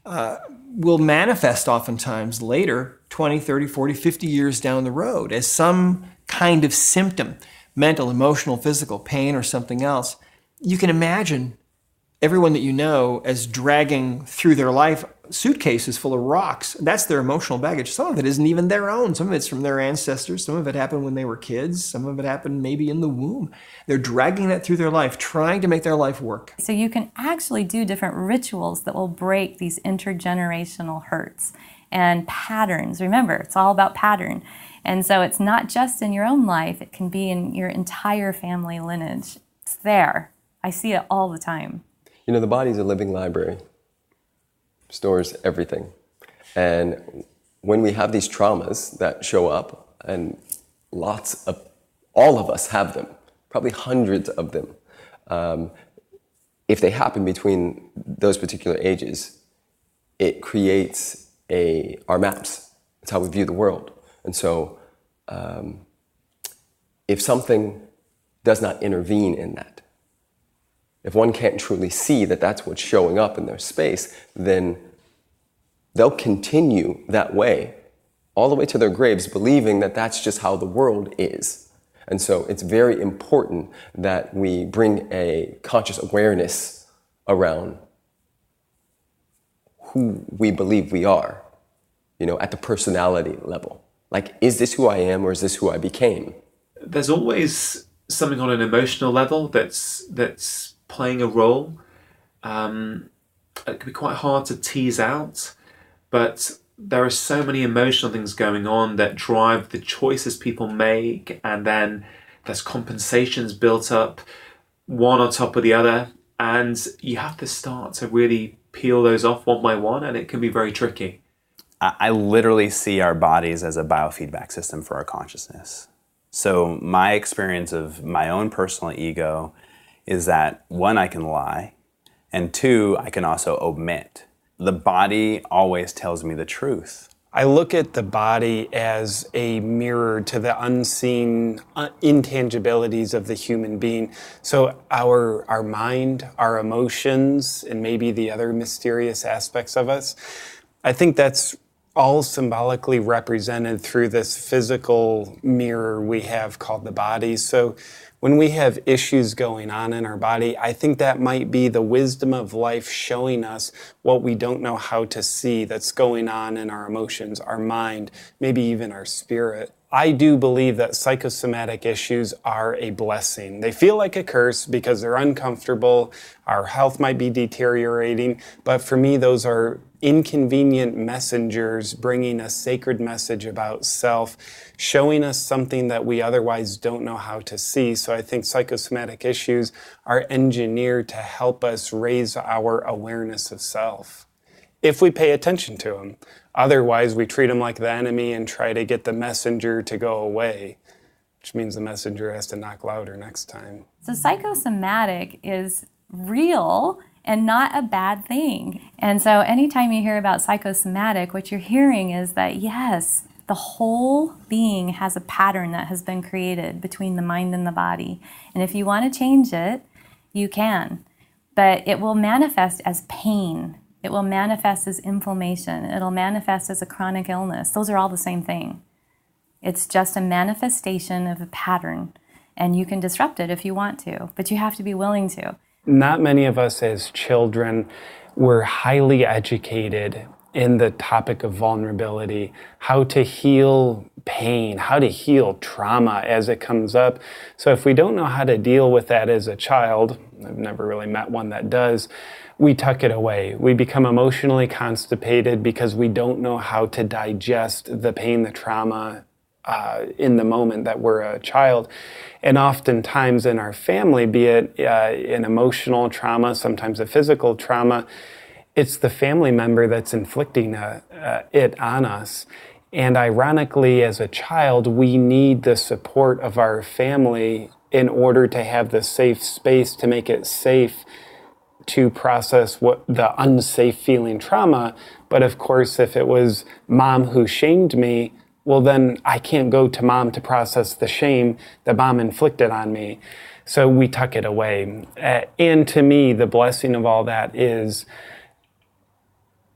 will manifest oftentimes later, 20, 30, 40, 50 years down the road as some kind of symptom, mental, emotional, physical, pain or something else. You can imagine everyone that you know as dragging through their life suitcases full of rocks. That's their emotional baggage. Some of it isn't even their own. Some of it's from their ancestors. Some of it happened when they were kids. Some of it happened maybe in the womb. They're dragging that through their life, trying to make their life work. So you can actually do different rituals that will break these intergenerational hurts and patterns. Remember, it's all about pattern. And so it's not just in your own life, it can be in your entire family lineage. It's there. I see it all the time. The body's a living library. Stores everything. And when we have these traumas that show up, and lots of All of us have them, probably hundreds of them. If they happen between those particular ages, it creates our maps. It's how we view the world. And so if something does not intervene in that, if one can't truly see that that's what's showing up in their space, then they'll continue that way all the way to their graves, believing that that's just how the world is. And so it's very important that we bring a conscious awareness around who we believe we are, at the personality level. Like, is this who I am or is this who I became? There's always something on an emotional level that's playing a role. It can be quite hard to tease out, but there are so many emotional things going on that drive the choices people make, and then there's compensations built up, one on top of the other, and you have to start to really peel those off one by one, and it can be very tricky. I literally see our bodies as a biofeedback system for our consciousness. So my experience of my own personal ego is that, one, I can lie, and two, I can also omit. The body always tells me the truth. I look at the body as a mirror to the unseen intangibilities of the human being. So our mind, our emotions, and maybe the other mysterious aspects of us, I think that's all symbolically represented through this physical mirror we have called the body. So when we have issues going on in our body, I think that might be the wisdom of life showing us what we don't know how to see that's going on in our emotions, our mind, maybe even our spirit. I do believe that psychosomatic issues are a blessing. They feel like a curse because they're uncomfortable, our health might be deteriorating, but for me, those are inconvenient messengers bringing a sacred message about self, showing us something that we otherwise don't know how to see. So I think psychosomatic issues are engineered to help us raise our awareness of self, if we pay attention to them. Otherwise, we treat them like the enemy and try to get the messenger to go away, which means the messenger has to knock louder next time. So psychosomatic is real and not a bad thing. And so anytime you hear about psychosomatic, what you're hearing is that, yes, the whole being has a pattern that has been created between the mind and the body. And if you want to change it, you can. But it will manifest as pain. It will manifest as inflammation. It'll manifest as a chronic illness. Those are all the same thing. It's just a manifestation of a pattern. And you can disrupt it if you want to, but you have to be willing to. Not many of us as children were highly educated in the topic of vulnerability, how to heal pain, how to heal trauma as it comes up. So if we don't know how to deal with that as a child, I've never really met one that does, we tuck it away. We become emotionally constipated because we don't know how to digest the pain, the trauma in the moment that we're a child. And oftentimes in our family, be it an emotional trauma, sometimes a physical trauma, it's the family member that's inflicting it on us. And ironically, as a child, we need the support of our family in order to have the safe space to make it safe to process what the unsafe feeling trauma. But of course, if it was mom who shamed me, well, then I can't go to mom to process the shame that mom inflicted on me. So we tuck it away. And to me, the blessing of all that is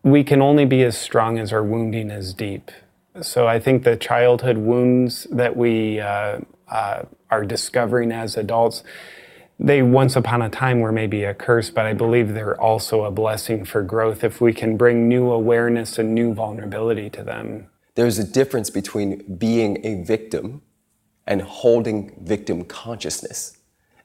we can only be as strong as our wounding is deep. So I think the childhood wounds that we are discovering as adults, they once upon a time were maybe a curse, but I believe they're also a blessing for growth if we can bring new awareness and new vulnerability to them. There's a difference between being a victim and holding victim consciousness.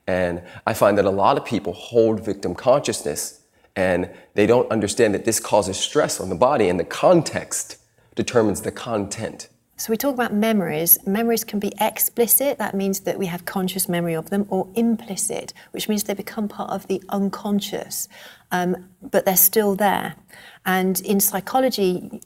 And I find that a lot of people hold victim consciousness and they don't understand that this causes stress on the body, and the context determines the content. So we talk about memories. Memories can be explicit, that means that we have conscious memory of them, or implicit, which means they become part of the unconscious. but they're still there. And in psychology,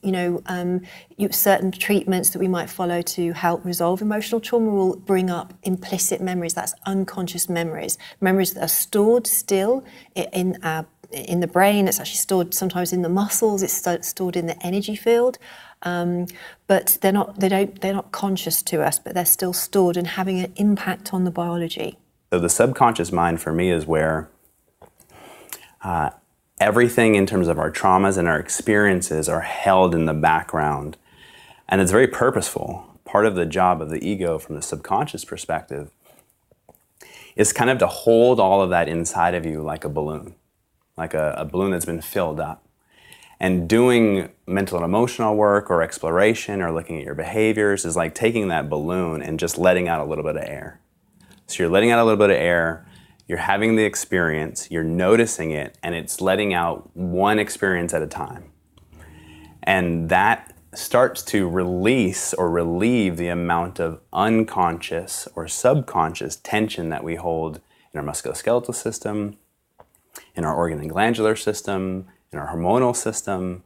certain treatments that we might follow to help resolve emotional trauma will bring up implicit memories. That's unconscious memories that are stored still in the brain. It's actually stored sometimes in the muscles. It's stored in the energy field, but they're not conscious to us. But they're still stored and having an impact on the biology. So the subconscious mind for me is where everything in terms of our traumas and our experiences are held in the background. And it's very purposeful. Part of the job of the ego from the subconscious perspective is kind of to hold all of that inside of you like a balloon, like a balloon that's been filled up. And doing mental and emotional work or exploration or looking at your behaviors is like taking that balloon and just letting out a little bit of air. So you're letting out a little bit of air, you're having the experience, you're noticing it, and it's letting out one experience at a time. And that starts to release or relieve the amount of unconscious or subconscious tension that we hold in our musculoskeletal system, in our organ and glandular system, in our hormonal system.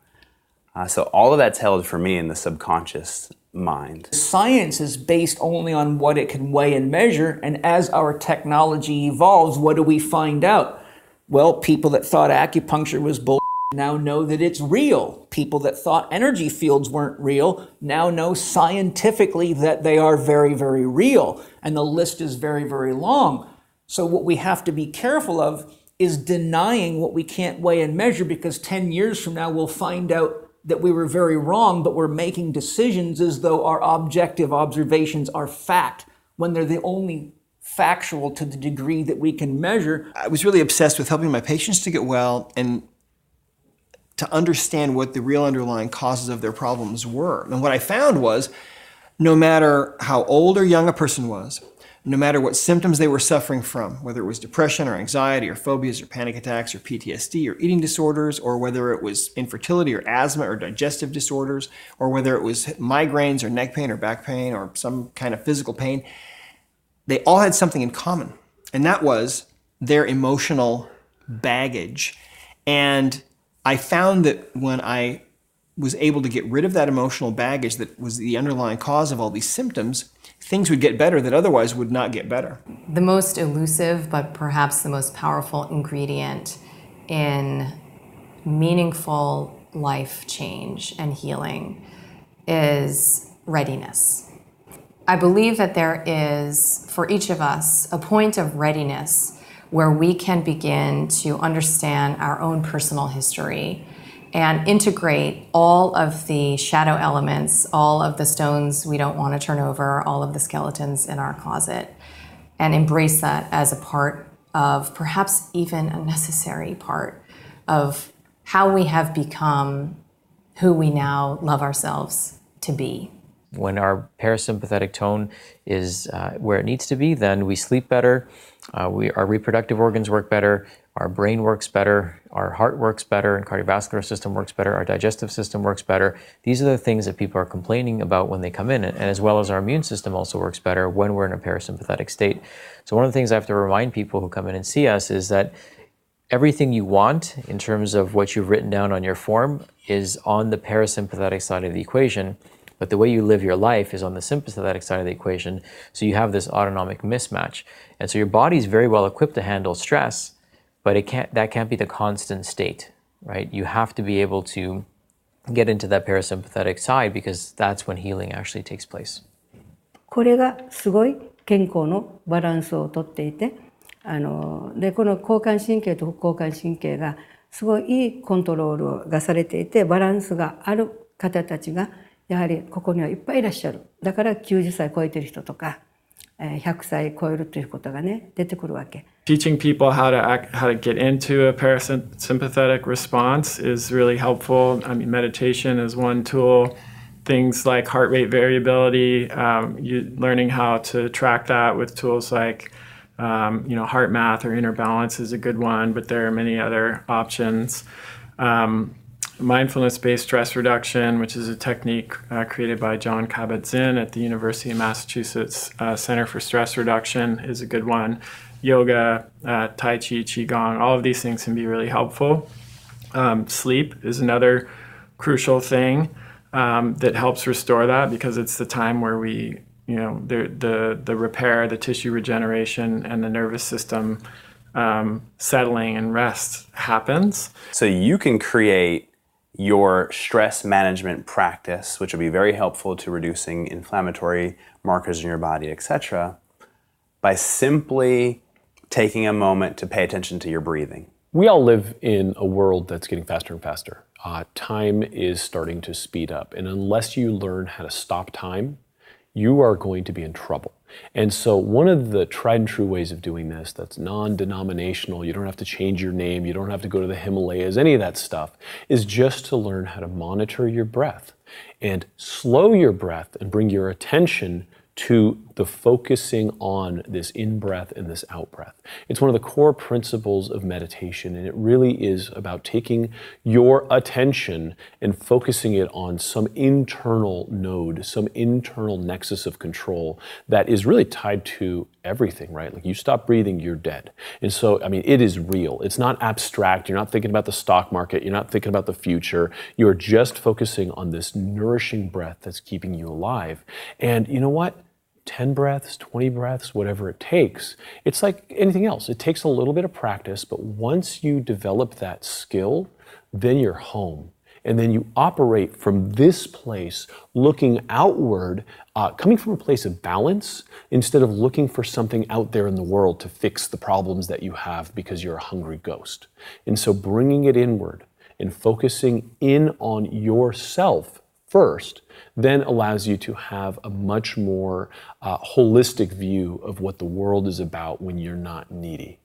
So all of that's held for me in the subconscious mind. Science is based only on what it can weigh and measure, and as our technology evolves, what do we find out? Well, people that thought acupuncture was bull now know that it's real. People that thought energy fields weren't real now know scientifically that they are very, very real, and the list is very, very long. So what we have to be careful of is denying what we can't weigh and measure, because 10 years from now we'll find out that we were very wrong, but we're making decisions as though our objective observations are fact, when they're the only factual to the degree that we can measure. I was really obsessed with helping my patients to get well and to understand what the real underlying causes of their problems were. And what I found was, no matter how old or young a person was, no matter what symptoms they were suffering from, whether it was depression or anxiety or phobias or panic attacks or PTSD or eating disorders, or whether it was infertility or asthma or digestive disorders, or whether it was migraines or neck pain or back pain or some kind of physical pain, they all had something in common, and that was their emotional baggage. And I found that when I was able to get rid of that emotional baggage that was the underlying cause of all these symptoms, things would get better that otherwise would not get better. The most elusive, but perhaps the most powerful ingredient in meaningful life change and healing is readiness. I believe that there is, for each of us, a point of readiness where we can begin to understand our own personal history and integrate all of the shadow elements, all of the stones we don't want to turn over, all of the skeletons in our closet, and embrace that as a part of, perhaps even a necessary part of how we have become who we now love ourselves to be. When our parasympathetic tone is where it needs to be, then we sleep better, our reproductive organs work better, our brain works better, our heart works better, and cardiovascular system works better, our digestive system works better. These are the things that people are complaining about when they come in, and as well as our immune system also works better when we're in a parasympathetic state. So one of the things I have to remind people who come in and see us is that everything you want in terms of what you've written down on your form is on the parasympathetic side of the equation, but the way you live your life is on the sympathetic side of the equation, so you have this autonomic mismatch. And so your body's very well equipped to handle stress, but that can't be the constant state, right? You have to be able to get into that parasympathetic side, because that's when healing actually takes place. これがすごい健康のバランスをとっていて、でこの交感神経と副交感神経がすごいいいコントロールがされていて、バランスがある方たちがやはりここにはいっぱいいらっしゃる。だから90歳超えてる人とか100歳超えるということがね出てくるわけ。Teaching people how to get into a parasympathetic response is really helpful. I mean, meditation is one tool. Things like heart rate variability, learning how to track that with tools like heart math or inner balance is a good one, but there are many other options. Mindfulness-based stress reduction, which is a technique created by John Kabat-Zinn at the University of Massachusetts Center for Stress Reduction, is a good one. yoga, Tai Chi, Qigong, all of these things can be really helpful. Sleep is another crucial thing that helps restore that, because it's the time where we, the repair, the tissue regeneration, and the nervous system settling and rest happens. So you can create your stress management practice, which will be very helpful to reducing inflammatory markers in your body, etc., by simply taking a moment to pay attention to your breathing. We all live in a world that's getting faster and faster. Time is starting to speed up, and unless you learn how to stop time, you are going to be in trouble. And so one of the tried and true ways of doing this that's non-denominational, you don't have to change your name, you don't have to go to the Himalayas, any of that stuff, is just to learn how to monitor your breath and slow your breath and bring your attention to the focusing on this in-breath and this out-breath. It's one of the core principles of meditation, and it really is about taking your attention and focusing it on some internal node, some internal nexus of control that is really tied to everything, right? Like, you stop breathing, you're dead. And so, it is real. It's not abstract. You're not thinking about the stock market. You're not thinking about the future. You're just focusing on this nourishing breath that's keeping you alive. And you know what? 10 breaths, 20 breaths, whatever it takes. It's like anything else. It takes a little bit of practice, but once you develop that skill, then you're home. And then you operate from this place, looking outward, coming from a place of balance, instead of looking for something out there in the world to fix the problems that you have because you're a hungry ghost. And so bringing it inward and focusing in on yourself first then allows you to have a much more holistic view of what the world is about when you're not needy.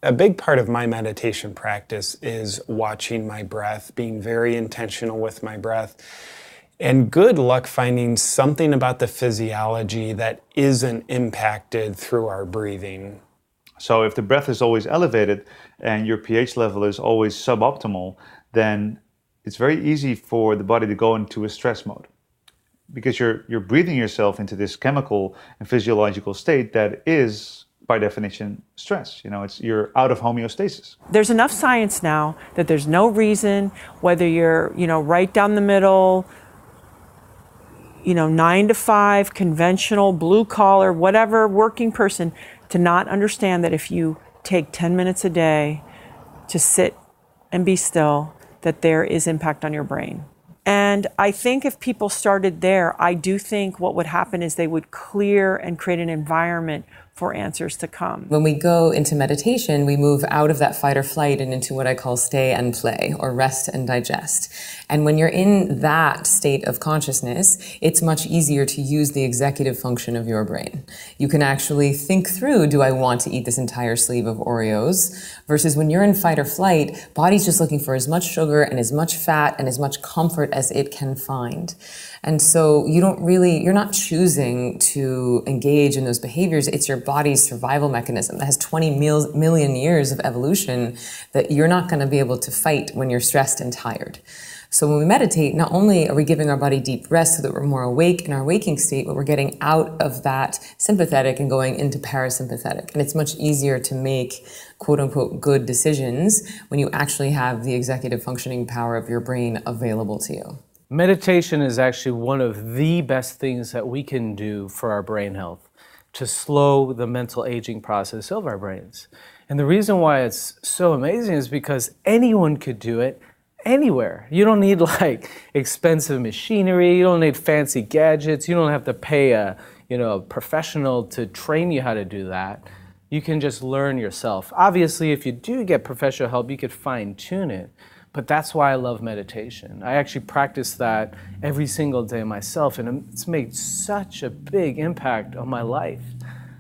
A big part of my meditation practice is watching my breath, being very intentional with my breath, and good luck finding something about the physiology that isn't impacted through our breathing. So if the breath is always elevated and your pH level is always suboptimal, then it's very easy for the body to go into a stress mode, because you're breathing yourself into this chemical and physiological state that is, by definition, stress. You're out of homeostasis. There's enough science now that there's no reason, whether you're, right down the middle, 9 to 5, conventional, blue collar, whatever, working person, to not understand that if you take 10 minutes a day to sit and be still, that there is impact on your brain. And I think if people started there, I do think what would happen is they would clear and create an environment for answers to come. When we go into meditation, we move out of that fight or flight and into what I call stay and play, or rest and digest. And when you're in that state of consciousness, it's much easier to use the executive function of your brain. You can actually think through, do I want to eat this entire sleeve of Oreos? Versus when you're in fight or flight, body's just looking for as much sugar and as much fat and as much comfort as it can find. And so you're not choosing to engage in those behaviors. It's your body's survival mechanism that has 20 million years of evolution that you're not going to be able to fight when you're stressed and tired. So when we meditate, not only are we giving our body deep rest so that we're more awake in our waking state, but we're getting out of that sympathetic and going into parasympathetic. And it's much easier to make quote unquote good decisions when you actually have the executive functioning power of your brain available to you. Meditation is actually one of the best things that we can do for our brain health, to slow the mental aging process of our brains. And the reason why it's so amazing is because anyone could do it anywhere. You don't need expensive machinery, you don't need fancy gadgets, you don't have to pay a professional to train you how to do that. You can just learn yourself. Obviously, if you do get professional help, you could fine-tune it. But that's why I love meditation. I actually practice that every single day myself, and it's made such a big impact on my life.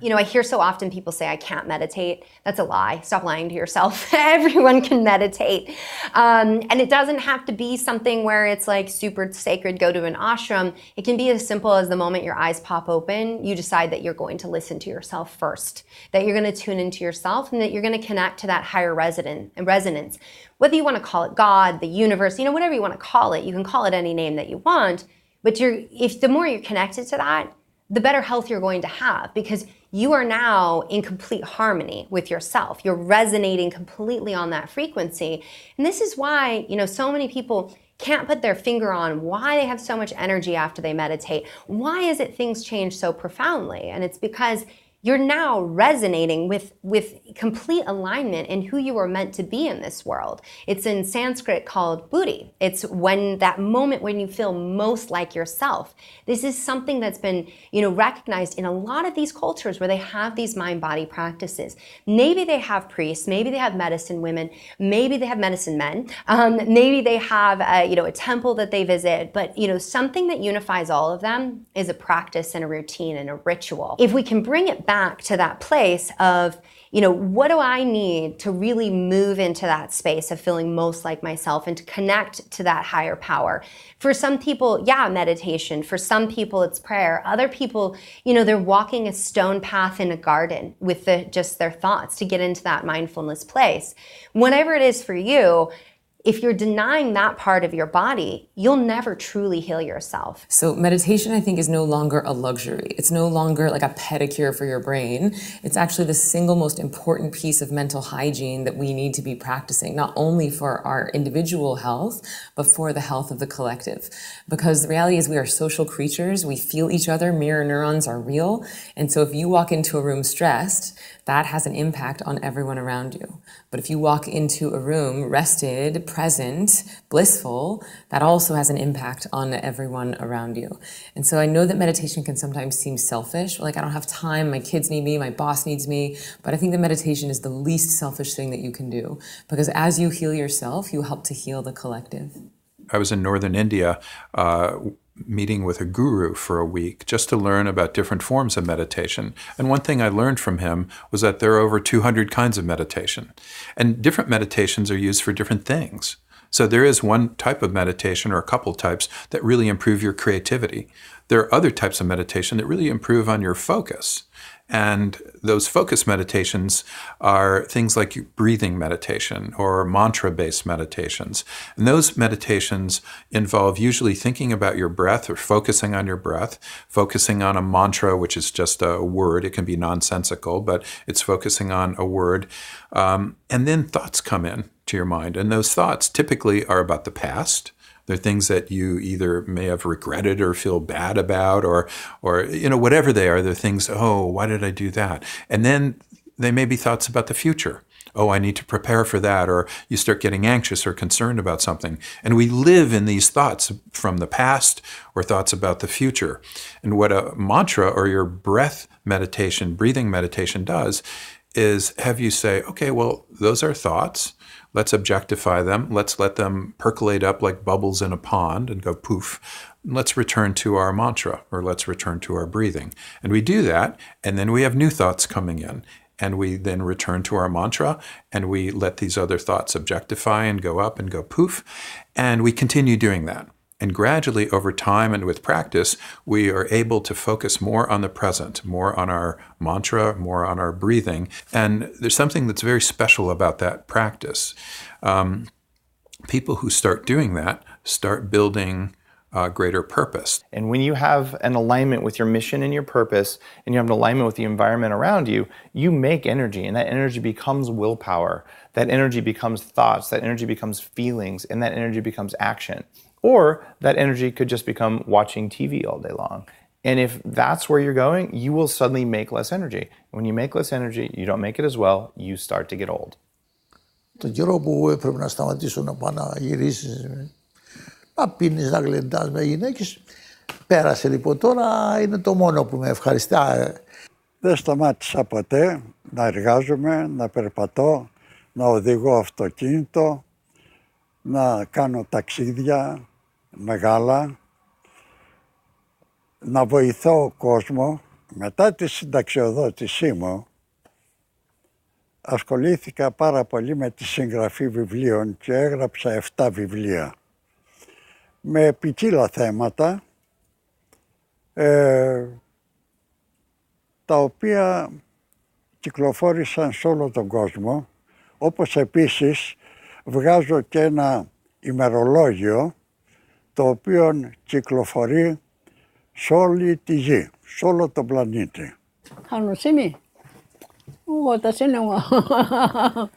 I hear so often people say, I can't meditate. That's a lie. Stop lying to yourself. Everyone can meditate. And it doesn't have to be something where it's super sacred, go to an ashram. It can be as simple as the moment your eyes pop open, you decide that you're going to listen to yourself first, that you're going to tune into yourself, and that you're going to connect to that higher resonance. Whether you want to call it God, the universe, whatever you want to call it, you can call it any name that you want. But if the more you're connected to that, the better health you're going to have, because you are now in complete harmony with yourself. You're resonating completely on that frequency. And this is why, so many people can't put their finger on why they have so much energy after they meditate. Why is it things change so profoundly? And it's because you're now resonating with complete alignment in who you are meant to be in this world. It's in Sanskrit called buddhi. It's when that moment when you feel most like yourself. This is something that's been, recognized in a lot of these cultures where they have these mind-body practices. Maybe they have priests, maybe they have medicine women, maybe they have medicine men, maybe they have a temple that they visit, but something that unifies all of them is a practice and a routine and a ritual. If we can bring it back to that place of, what do I need to really move into that space of feeling most like myself and to connect to that higher power? For some people, meditation. For some people, it's prayer. Other people, they're walking a stone path in a garden with just their thoughts to get into that mindfulness place. Whatever it is for you, if you're denying that part of your body, you'll never truly heal yourself. So meditation, I think, is no longer a luxury. It's no longer like a pedicure for your brain. It's actually the single most important piece of mental hygiene that we need to be practicing, not only for our individual health, but for the health of the collective. Because the reality is we are social creatures. We feel each other. Mirror neurons are real. And so if you walk into a room stressed, that has an impact on everyone around you. But if you walk into a room rested, present, blissful, that also has an impact on everyone around you. And so I know that meditation can sometimes seem selfish, like I don't have time, my kids need me, my boss needs me, but I think that meditation is the least selfish thing that you can do, because as you heal yourself, you help to heal the collective. I was in northern India meeting with a guru for a week just to learn about different forms of meditation. And one thing I learned from him was that there are over 200 kinds of meditation. And different meditations are used for different things. So there is one type of meditation or a couple types that really improve your creativity. There are other types of meditation that really improve on your focus. And those focus meditations are things like breathing meditation or mantra-based meditations. And those meditations involve usually thinking about your breath or focusing on your breath, focusing on a mantra, which is just a word. It can be nonsensical, but it's focusing on a word. And then thoughts come in to your mind. And those thoughts typically are about the past. They're things that you either may have regretted or feel bad about, or whatever they are. They're things, oh, why did I do that? And then they may be thoughts about the future. Oh, I need to prepare for that. Or you start getting anxious or concerned about something. And we live in these thoughts from the past or thoughts about the future. And what a mantra or your breath meditation, breathing meditation does is have you say, okay, well, those are thoughts. Let's objectify them. Let's let them percolate up like bubbles in a pond and go poof. Let's return to our mantra, or let's return to our breathing. And we do that, and then we have new thoughts coming in. And we then return to our mantra, and we let these other thoughts objectify and go up and go poof. And we continue doing that. And gradually, over time and with practice, we are able to focus more on the present, more on our mantra, more on our breathing. And there's something that's very special about that practice. People who start doing that start building greater purpose. And when you have an alignment with your mission and your purpose, and you have an alignment with the environment around you, you make energy, and that energy becomes willpower. That energy becomes thoughts, that energy becomes feelings, and that energy becomes action. Or that energy could just become watching TV all day long. And if that's where you're going, you will suddenly make less energy. When you make less energy, you don't make it as well, you start to get old. Τον καιρό που έπρεπε να σταματήσω να πάω να γυρίσεις, να πίνεις, να γλεντάς με γυναίκες, πέρασε λοιπόν. Τώρα είναι το μόνο που με ευχαριστεί. Δεν σταμάτησα ποτέ να εργάζομαι, να περπατώ, να οδηγώ αυτοκίνητο, να κάνω ταξίδια μεγάλα, να βοηθώ κόσμο. Μετά τη συνταξιοδότησή μου, ασχολήθηκα πάρα πολύ με τη συγγραφή βιβλίων και έγραψα 7 βιβλία. Με ποικίλα θέματα, τα οποία κυκλοφόρησαν σε όλο τον κόσμο, όπως επίσης βγάζω και ένα ημερολόγιο το οποίο κυκλοφορεί σε όλη τη γη, solo το πλανήτη. 楽しみ。私のは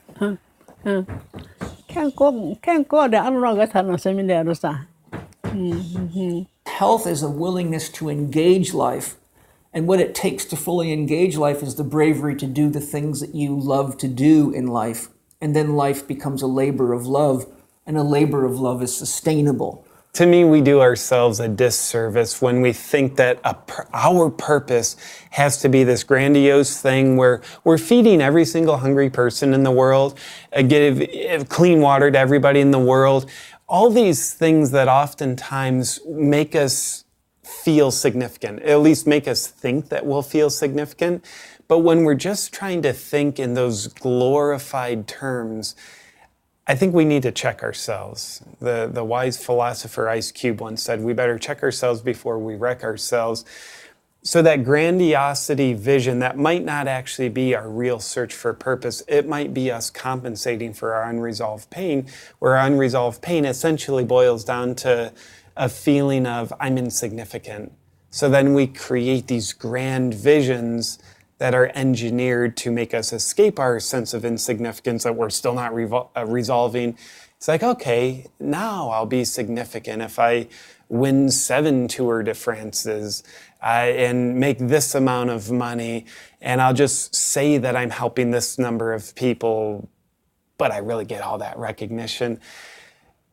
健康であるのが楽しみであるさ。Health is a willingness to engage life. And what it takes to fully engage life is the bravery to do the things that you love to do in life. And then life becomes a labor of love, and a labor of love is sustainable. To me, we do ourselves a disservice when we think that our purpose has to be this grandiose thing where we're feeding every single hungry person in the world, give clean water to everybody in the world. All these things that oftentimes make us feel significant, at least make us think that we'll feel significant. But when we're just trying to think in those glorified terms, I think we need to check ourselves. The wise philosopher Ice Cube once said, we better check ourselves before we wreck ourselves. So that grandiosity vision, that might not actually be our real search for purpose. It might be us compensating for our unresolved pain, where our unresolved pain essentially boils down to a feeling of, I'm insignificant. So then we create these grand visions that are engineered to make us escape our sense of insignificance that we're still not resolving. It's like, okay, now I'll be significant if I win 7 Tour de France's and make this amount of money, and I'll just say that I'm helping this number of people, but I really get all that recognition.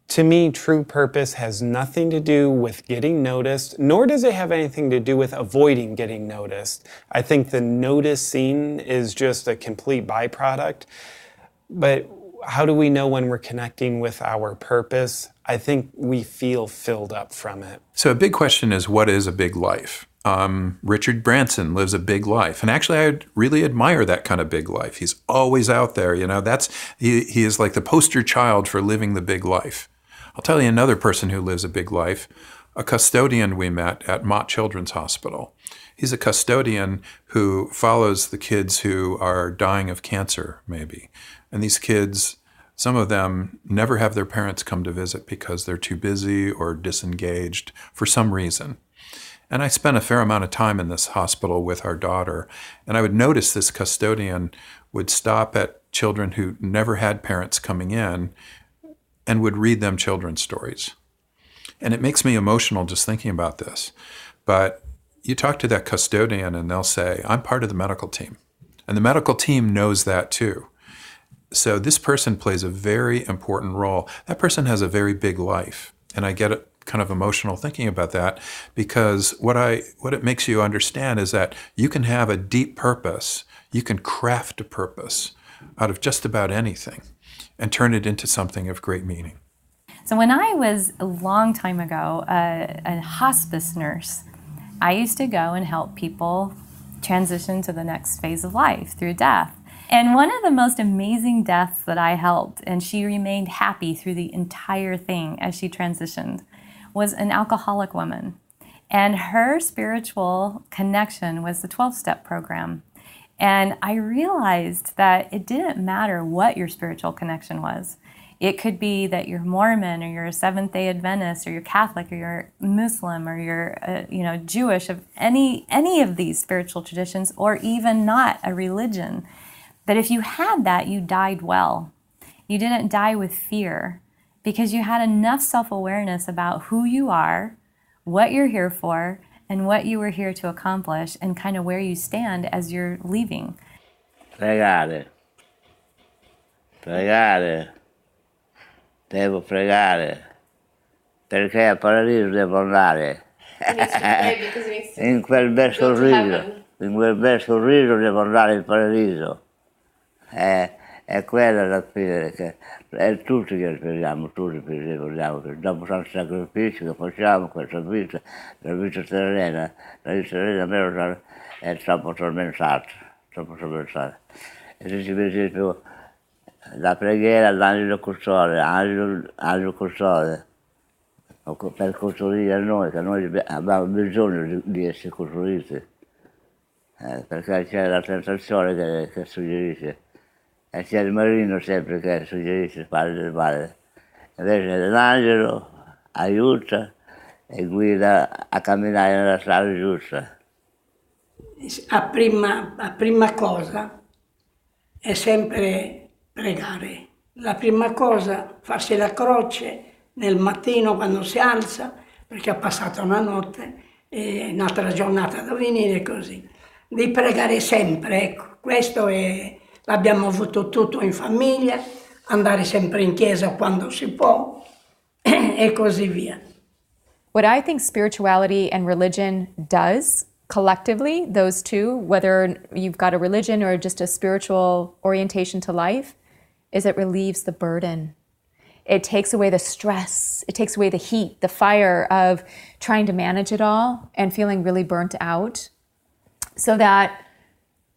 To me, true purpose has nothing to do with getting noticed, nor does it have anything to do with avoiding getting noticed. I think the noticing is just a complete byproduct. But how do we know when we're connecting with our purpose? I think we feel filled up from it. So a big question is, what is a big life? Richard Branson lives a big life. And actually, I really admire that kind of big life. He's always out there. You know, he is like the poster child for living the big life. I'll tell you another person who lives a big life, a custodian we met at Mott Children's Hospital. He's a custodian who follows the kids who are dying of cancer, maybe. And these kids, some of them never have their parents come to visit because they're too busy or disengaged for some reason. And I spent a fair amount of time in this hospital with our daughter, and I would notice this custodian would stop at children who never had parents coming in and would read them children's stories. And it makes me emotional just thinking about this. But you talk to that custodian and they'll say, I'm part of the medical team. And the medical team knows that too. So this person plays a very important role. That person has a very big life. And I get kind of emotional thinking about that, because what it makes you understand is that you can have a deep purpose. You can craft a purpose out of just about anything and turn it into something of great meaning. So when I was a long time ago a hospice nurse, I used to go and help people transition to the next phase of life through death. And one of the most amazing deaths that I helped, and she remained happy through the entire thing as she transitioned, was an alcoholic woman. And her spiritual connection was the 12-step program. And I realized that it didn't matter what your spiritual connection was. It could be that you're Mormon, or you're a Seventh-day Adventist, or you're Catholic, or you're Muslim, or you're Jewish, of any of these spiritual traditions, or even not a religion. But if you had that, you died well. You didn't die with fear, because you had enough self-awareness about who you are, what you're here for, and what you were here to accomplish, and kind of where you stand as you're leaving. Pregare. Devo pregare. Perché al paradiso devo andare. In quel bel sorriso. In quel bel sorriso devo andare in paradiso. È quella la fine, che è tutti che speriamo, tutti ricordiamo che dopo tanti sacrifici che facciamo, questa vita, la vita terrena meno è troppo tormentata. E se ci vede più la preghiera all'angelo custode, angelo custode, per costruire noi, che noi abbiamo bisogno di essere costruiti, perché c'è la tentazione che suggerisce. E c'è il marino sempre che suggerisce fare del male. Invece l'angelo aiuta e guida a camminare nella strada giusta. a prima cosa è sempre pregare. La prima cosa, farsi la croce nel mattino quando si alza, perché ha passato una notte e un'altra giornata da venire così. Di pregare sempre, ecco, questo è, l'abbiamo avuto tutto in famiglia, andare sempre in chiesa quando si può e così via. What I think spirituality and religion does collectively, those two, whether you've got a religion or just a spiritual orientation to life, is it relieves the burden. It takes away the stress, it takes away the heat, the fire of trying to manage it all and feeling really burnt out, so that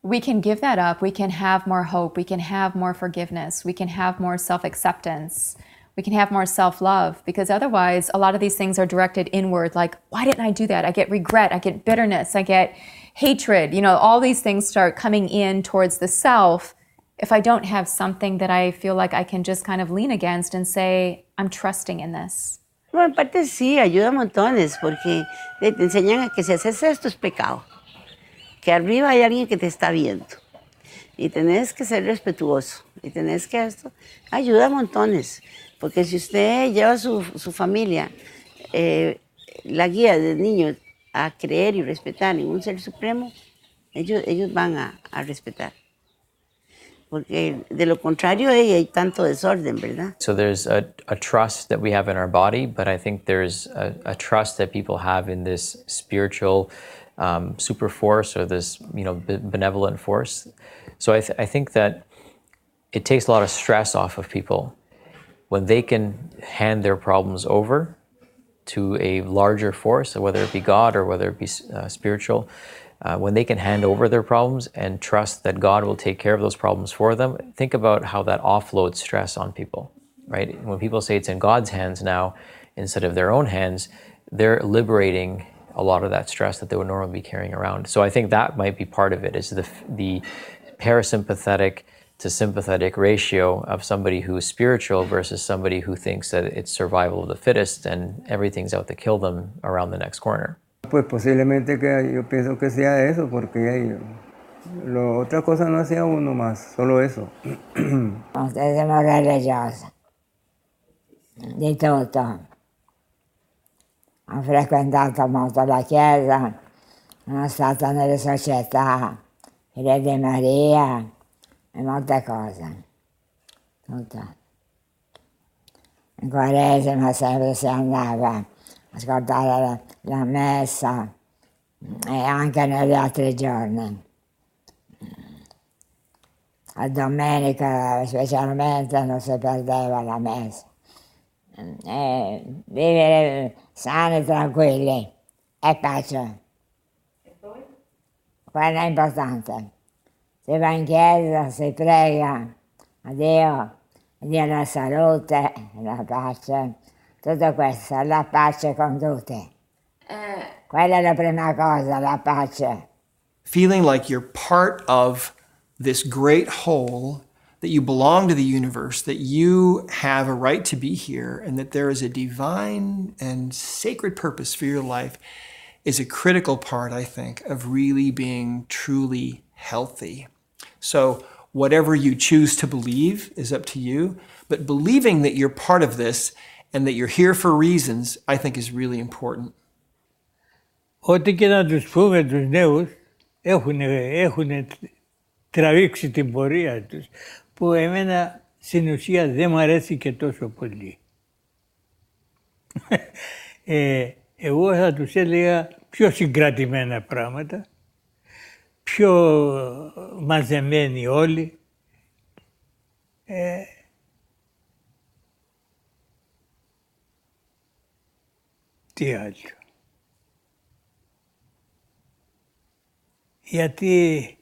we can give that up, we can have more hope, we can have more forgiveness, we can have more self-acceptance, we can have more self-love, because otherwise a lot of these things are directed inward, like, why didn't I do that? I get regret, I get bitterness, I get hatred, all these things start coming in towards the self if I don't have something that I feel like I can just kind of lean against and say, I'm trusting in this. Bueno, en parte sí, ayuda montones, porque te enseñan a que si haces esto es pecado, que arriba hay alguien que te está viendo, y tenés que ser respetuoso, y tenés que esto, ayuda montones, porque si usted lleva a su familia, la guía del niño a creer y respetar en un ser supremo, ellos van a respetar. Porque de lo contrario hay tanto desorden, ¿verdad? So there's a trust that we have in our body, but I think there's a trust that people have in this spiritual super force or this benevolent force. So I think that it takes a lot of stress off of people when they can hand their problems over to a larger force, whether it be God or whether it be spiritual. When they can hand over their problems and trust that God will take care of those problems for them, think about how that offloads stress on people, right? When people say it's in God's hands now instead of their own hands, they're liberating a lot of that stress that they would normally be carrying around. So I think that might be part of it, is the parasympathetic to sympathetic ratio of somebody who's spiritual versus somebody who thinks that it's survival of the fittest and everything's out to kill them around the next corner. Pues posiblemente que yo pienso que sea eso, porque otra cosa no hacía uno más, solo eso. Ustedes sono religiosa, di tutto. Ho frequentato molto la chiesa, sono stata nelle società, figlia di Maria e molte cose. Tutto. In Quaresima sempre si andava ascoltare la messa e anche negli altri giorni. A domenica specialmente non si perdeva la messa. E vivere sani e tranquilli e pace. Quello è importante. Si va in chiesa, si prega a Dio la salute, la pace. Tutto questo, la pace con tutti. Quella è la prima cosa, la pace. Feeling like you're part of this great whole, that you belong to the universe, that you have a right to be here, and that there is a divine and sacred purpose for your life is a critical part, I think, of really being truly healthy. So whatever you choose to believe is up to you, but believing that you're part of this and that you're here for reasons, I think is really important. Ό,τι και να τους πούμε τους νέους, έχουν τραβήξει την πορεία τους, που εμένα στην ουσία δεν μου αρέσει και τόσο πολύ. Εγώ θα τους έλεγα πιο συγκρατημένα πράγματα, πιο μαζεμένοι όλοι. Τι άλλο. Γιατί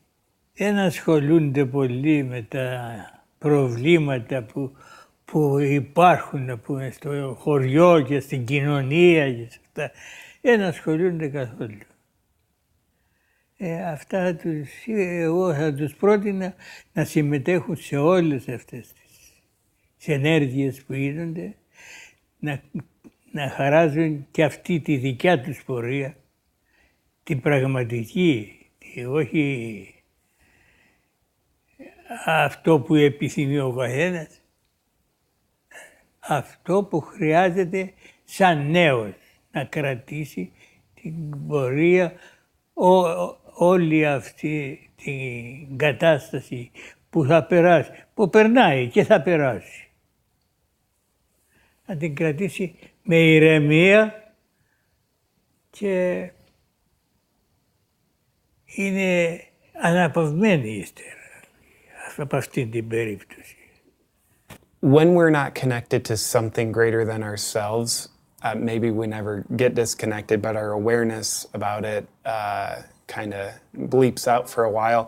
δεν ασχολούνται πολύ με τα προβλήματα που υπάρχουν στο χωριό και στην κοινωνία και σε αυτά. Δεν ασχολούνται καθόλου. Αυτά εγώ θα τους πρότεινα να συμμετέχουν σε όλες αυτές τις ενέργειες που γίνονται, να χαράζουν και αυτή τη δικιά τους πορεία, την πραγματική, τη όχι αυτό που επιθυμεί ο καθένας. Αυτό που χρειάζεται σαν νέος να κρατήσει την πορεία, όλη αυτή την κατάσταση που θα περάσει, που περνάει και θα περάσει. Να την κρατήσει με ηρεμία και είναι αναπαυμένη ύστερα από αυτήν την περίπτωση. When we're not connected to something greater than ourselves, maybe we never get disconnected, but our awareness about it kind of bleeps out for a while.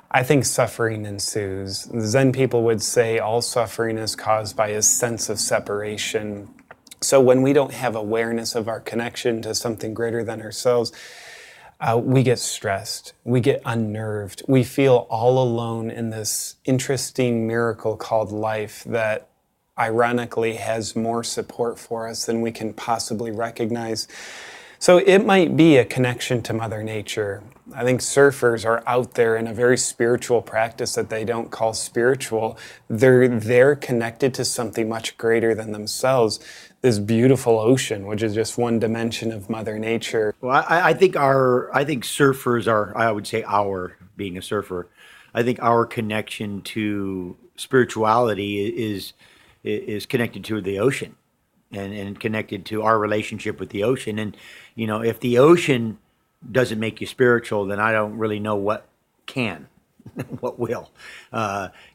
I think suffering ensues. Zen people would say all suffering is caused by a sense of separation. So when we don't have awareness of our connection to something greater than ourselves, we get stressed, we get unnerved, we feel all alone in this interesting miracle called life that ironically has more support for us than we can possibly recognize. So it might be a connection to Mother Nature. I think surfers are out there in a very spiritual practice that they don't call spiritual. They're connected to something much greater than themselves. This beautiful ocean, which is just one dimension of Mother Nature. Well, I think surfers are, I would say being a surfer, I think our connection to spirituality is connected to the ocean and connected to our relationship with the ocean. And, you know, if the ocean doesn't make you spiritual, then I don't really know what can. What will.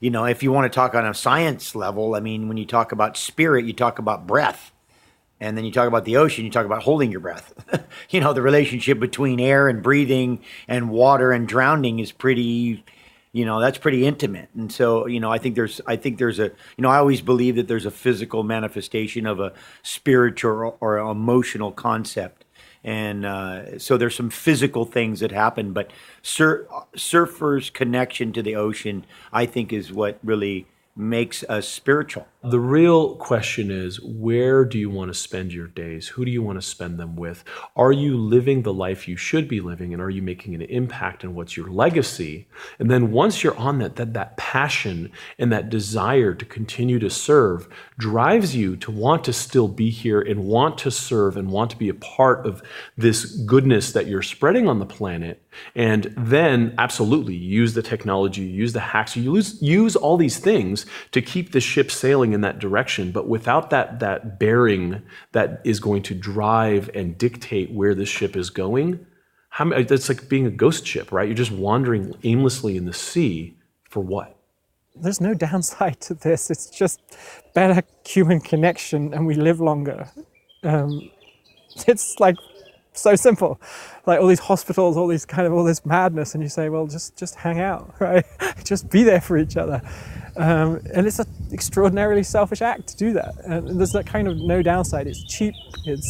You know, if you want to talk on a science level, I mean, when you talk about spirit, you talk about breath. And then you talk about the ocean, you talk about holding your breath. You know, the relationship between air and breathing and water and drowning is pretty, you know, that's pretty intimate. And so, you know, I think there's a, you know, I always believe that there's a physical manifestation of a spiritual or emotional concept. And so there's some physical things that happen, but surfers' connection to the ocean, I think, is what really makes us spiritual. The real question is, where do you want to spend your days? Who do you want to spend them with? Are you living the life you should be living, and are you making an impact, and what's your legacy? And then once you're on that passion and that desire to continue to serve drives you to want to still be here and want to serve and want to be a part of this goodness that you're spreading on the planet. And then absolutely use the technology, use the hacks, use all these things to keep the ship sailing in that direction. But without that bearing that is going to drive and dictate where this ship is going, that's like being a ghost ship, right? You're just wandering aimlessly in the sea for what? There's no downside to this. It's just better human connection and we live longer. It's like so simple, like all these hospitals, all this madness, and you say, well, just hang out, right? Just be there for each other. And it's an extraordinarily selfish act to do that. And there's that kind of no downside. It's cheap. It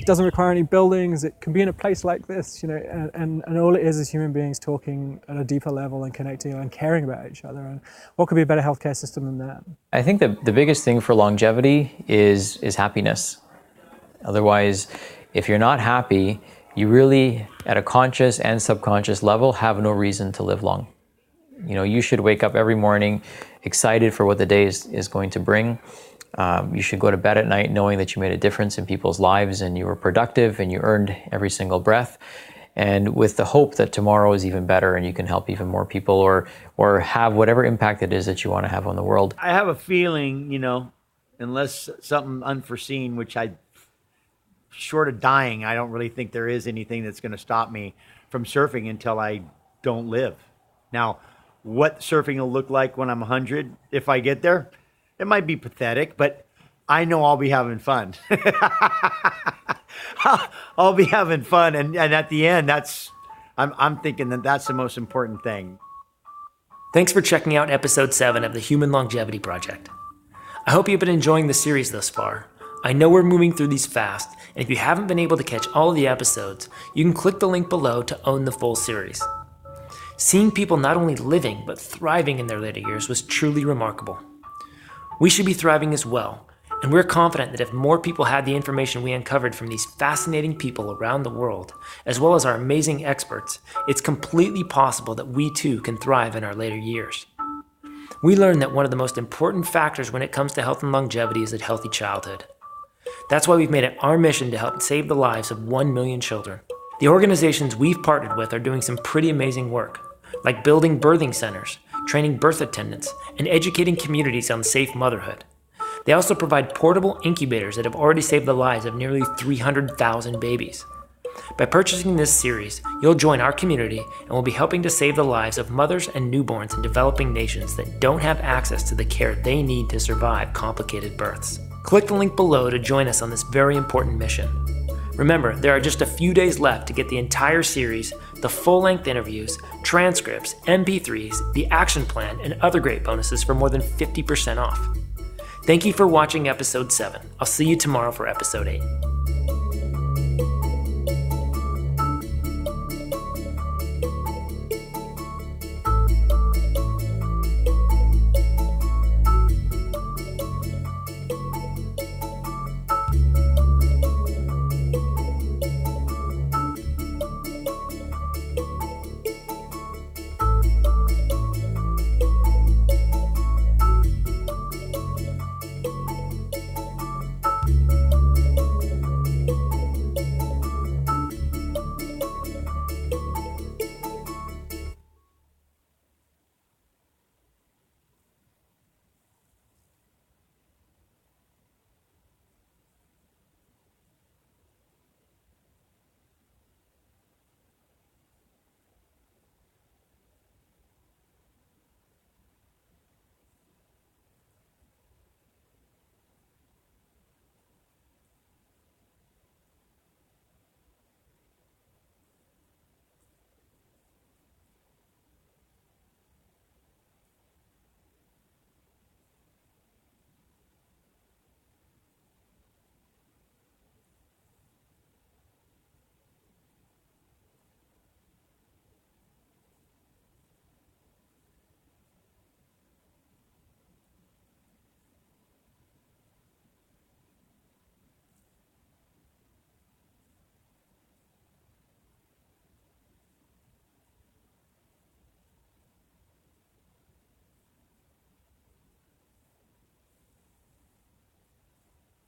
doesn't require any buildings. It can be in a place like this, you know, and all it is human beings talking at a deeper level and connecting and caring about each other. And what could be a better healthcare system than that? I think the biggest thing for longevity is happiness. Otherwise, if you're not happy, you really, at a conscious and subconscious level, have no reason to live long. You know, you should wake up every morning excited for what the day is going to bring. You should go to bed at night knowing that you made a difference in people's lives and you were productive and you earned every single breath. And with the hope that tomorrow is even better and you can help even more people or have whatever impact it is that you want to have on the world. I have a feeling, you know, unless something unforeseen, which short of dying, I don't really think there is anything that's going to stop me from surfing until I don't live. Now, what surfing will look like when I'm 100, if I get there, it might be pathetic, but I know I'll be having fun. I'll be having fun, and at the end, I'm thinking that's the most important thing. Thanks for checking out episode 7 of the Human Longevity Project. I hope you've been enjoying the series thus far. I know we're moving through these fast, and if you haven't been able to catch all of the episodes, you can click the link below to own the full series. Seeing people not only living, but thriving in their later years was truly remarkable. We should be thriving as well, And we're confident that if more people had the information we uncovered from these fascinating people around the world, as well as our amazing experts, it's completely possible that we too can thrive in our later years. We learned that one of the most important factors when it comes to health and longevity is a healthy childhood. That's why we've made it our mission to help save the lives of 1 million children. The organizations we've partnered with are doing some pretty amazing work, like building birthing centers, training birth attendants, and educating communities on safe motherhood. They also provide portable incubators that have already saved the lives of nearly 300,000 babies. By purchasing this series, you'll join our community and will be helping to save the lives of mothers and newborns in developing nations that don't have access to the care they need to survive complicated births. Click the link below to join us on this very important mission. Remember, there are just a few days left to get the entire series, the full-length interviews, transcripts, MP3s, the action plan, and other great bonuses for more than 50% off. Thank you for watching episode 7. I'll see you tomorrow for episode 8.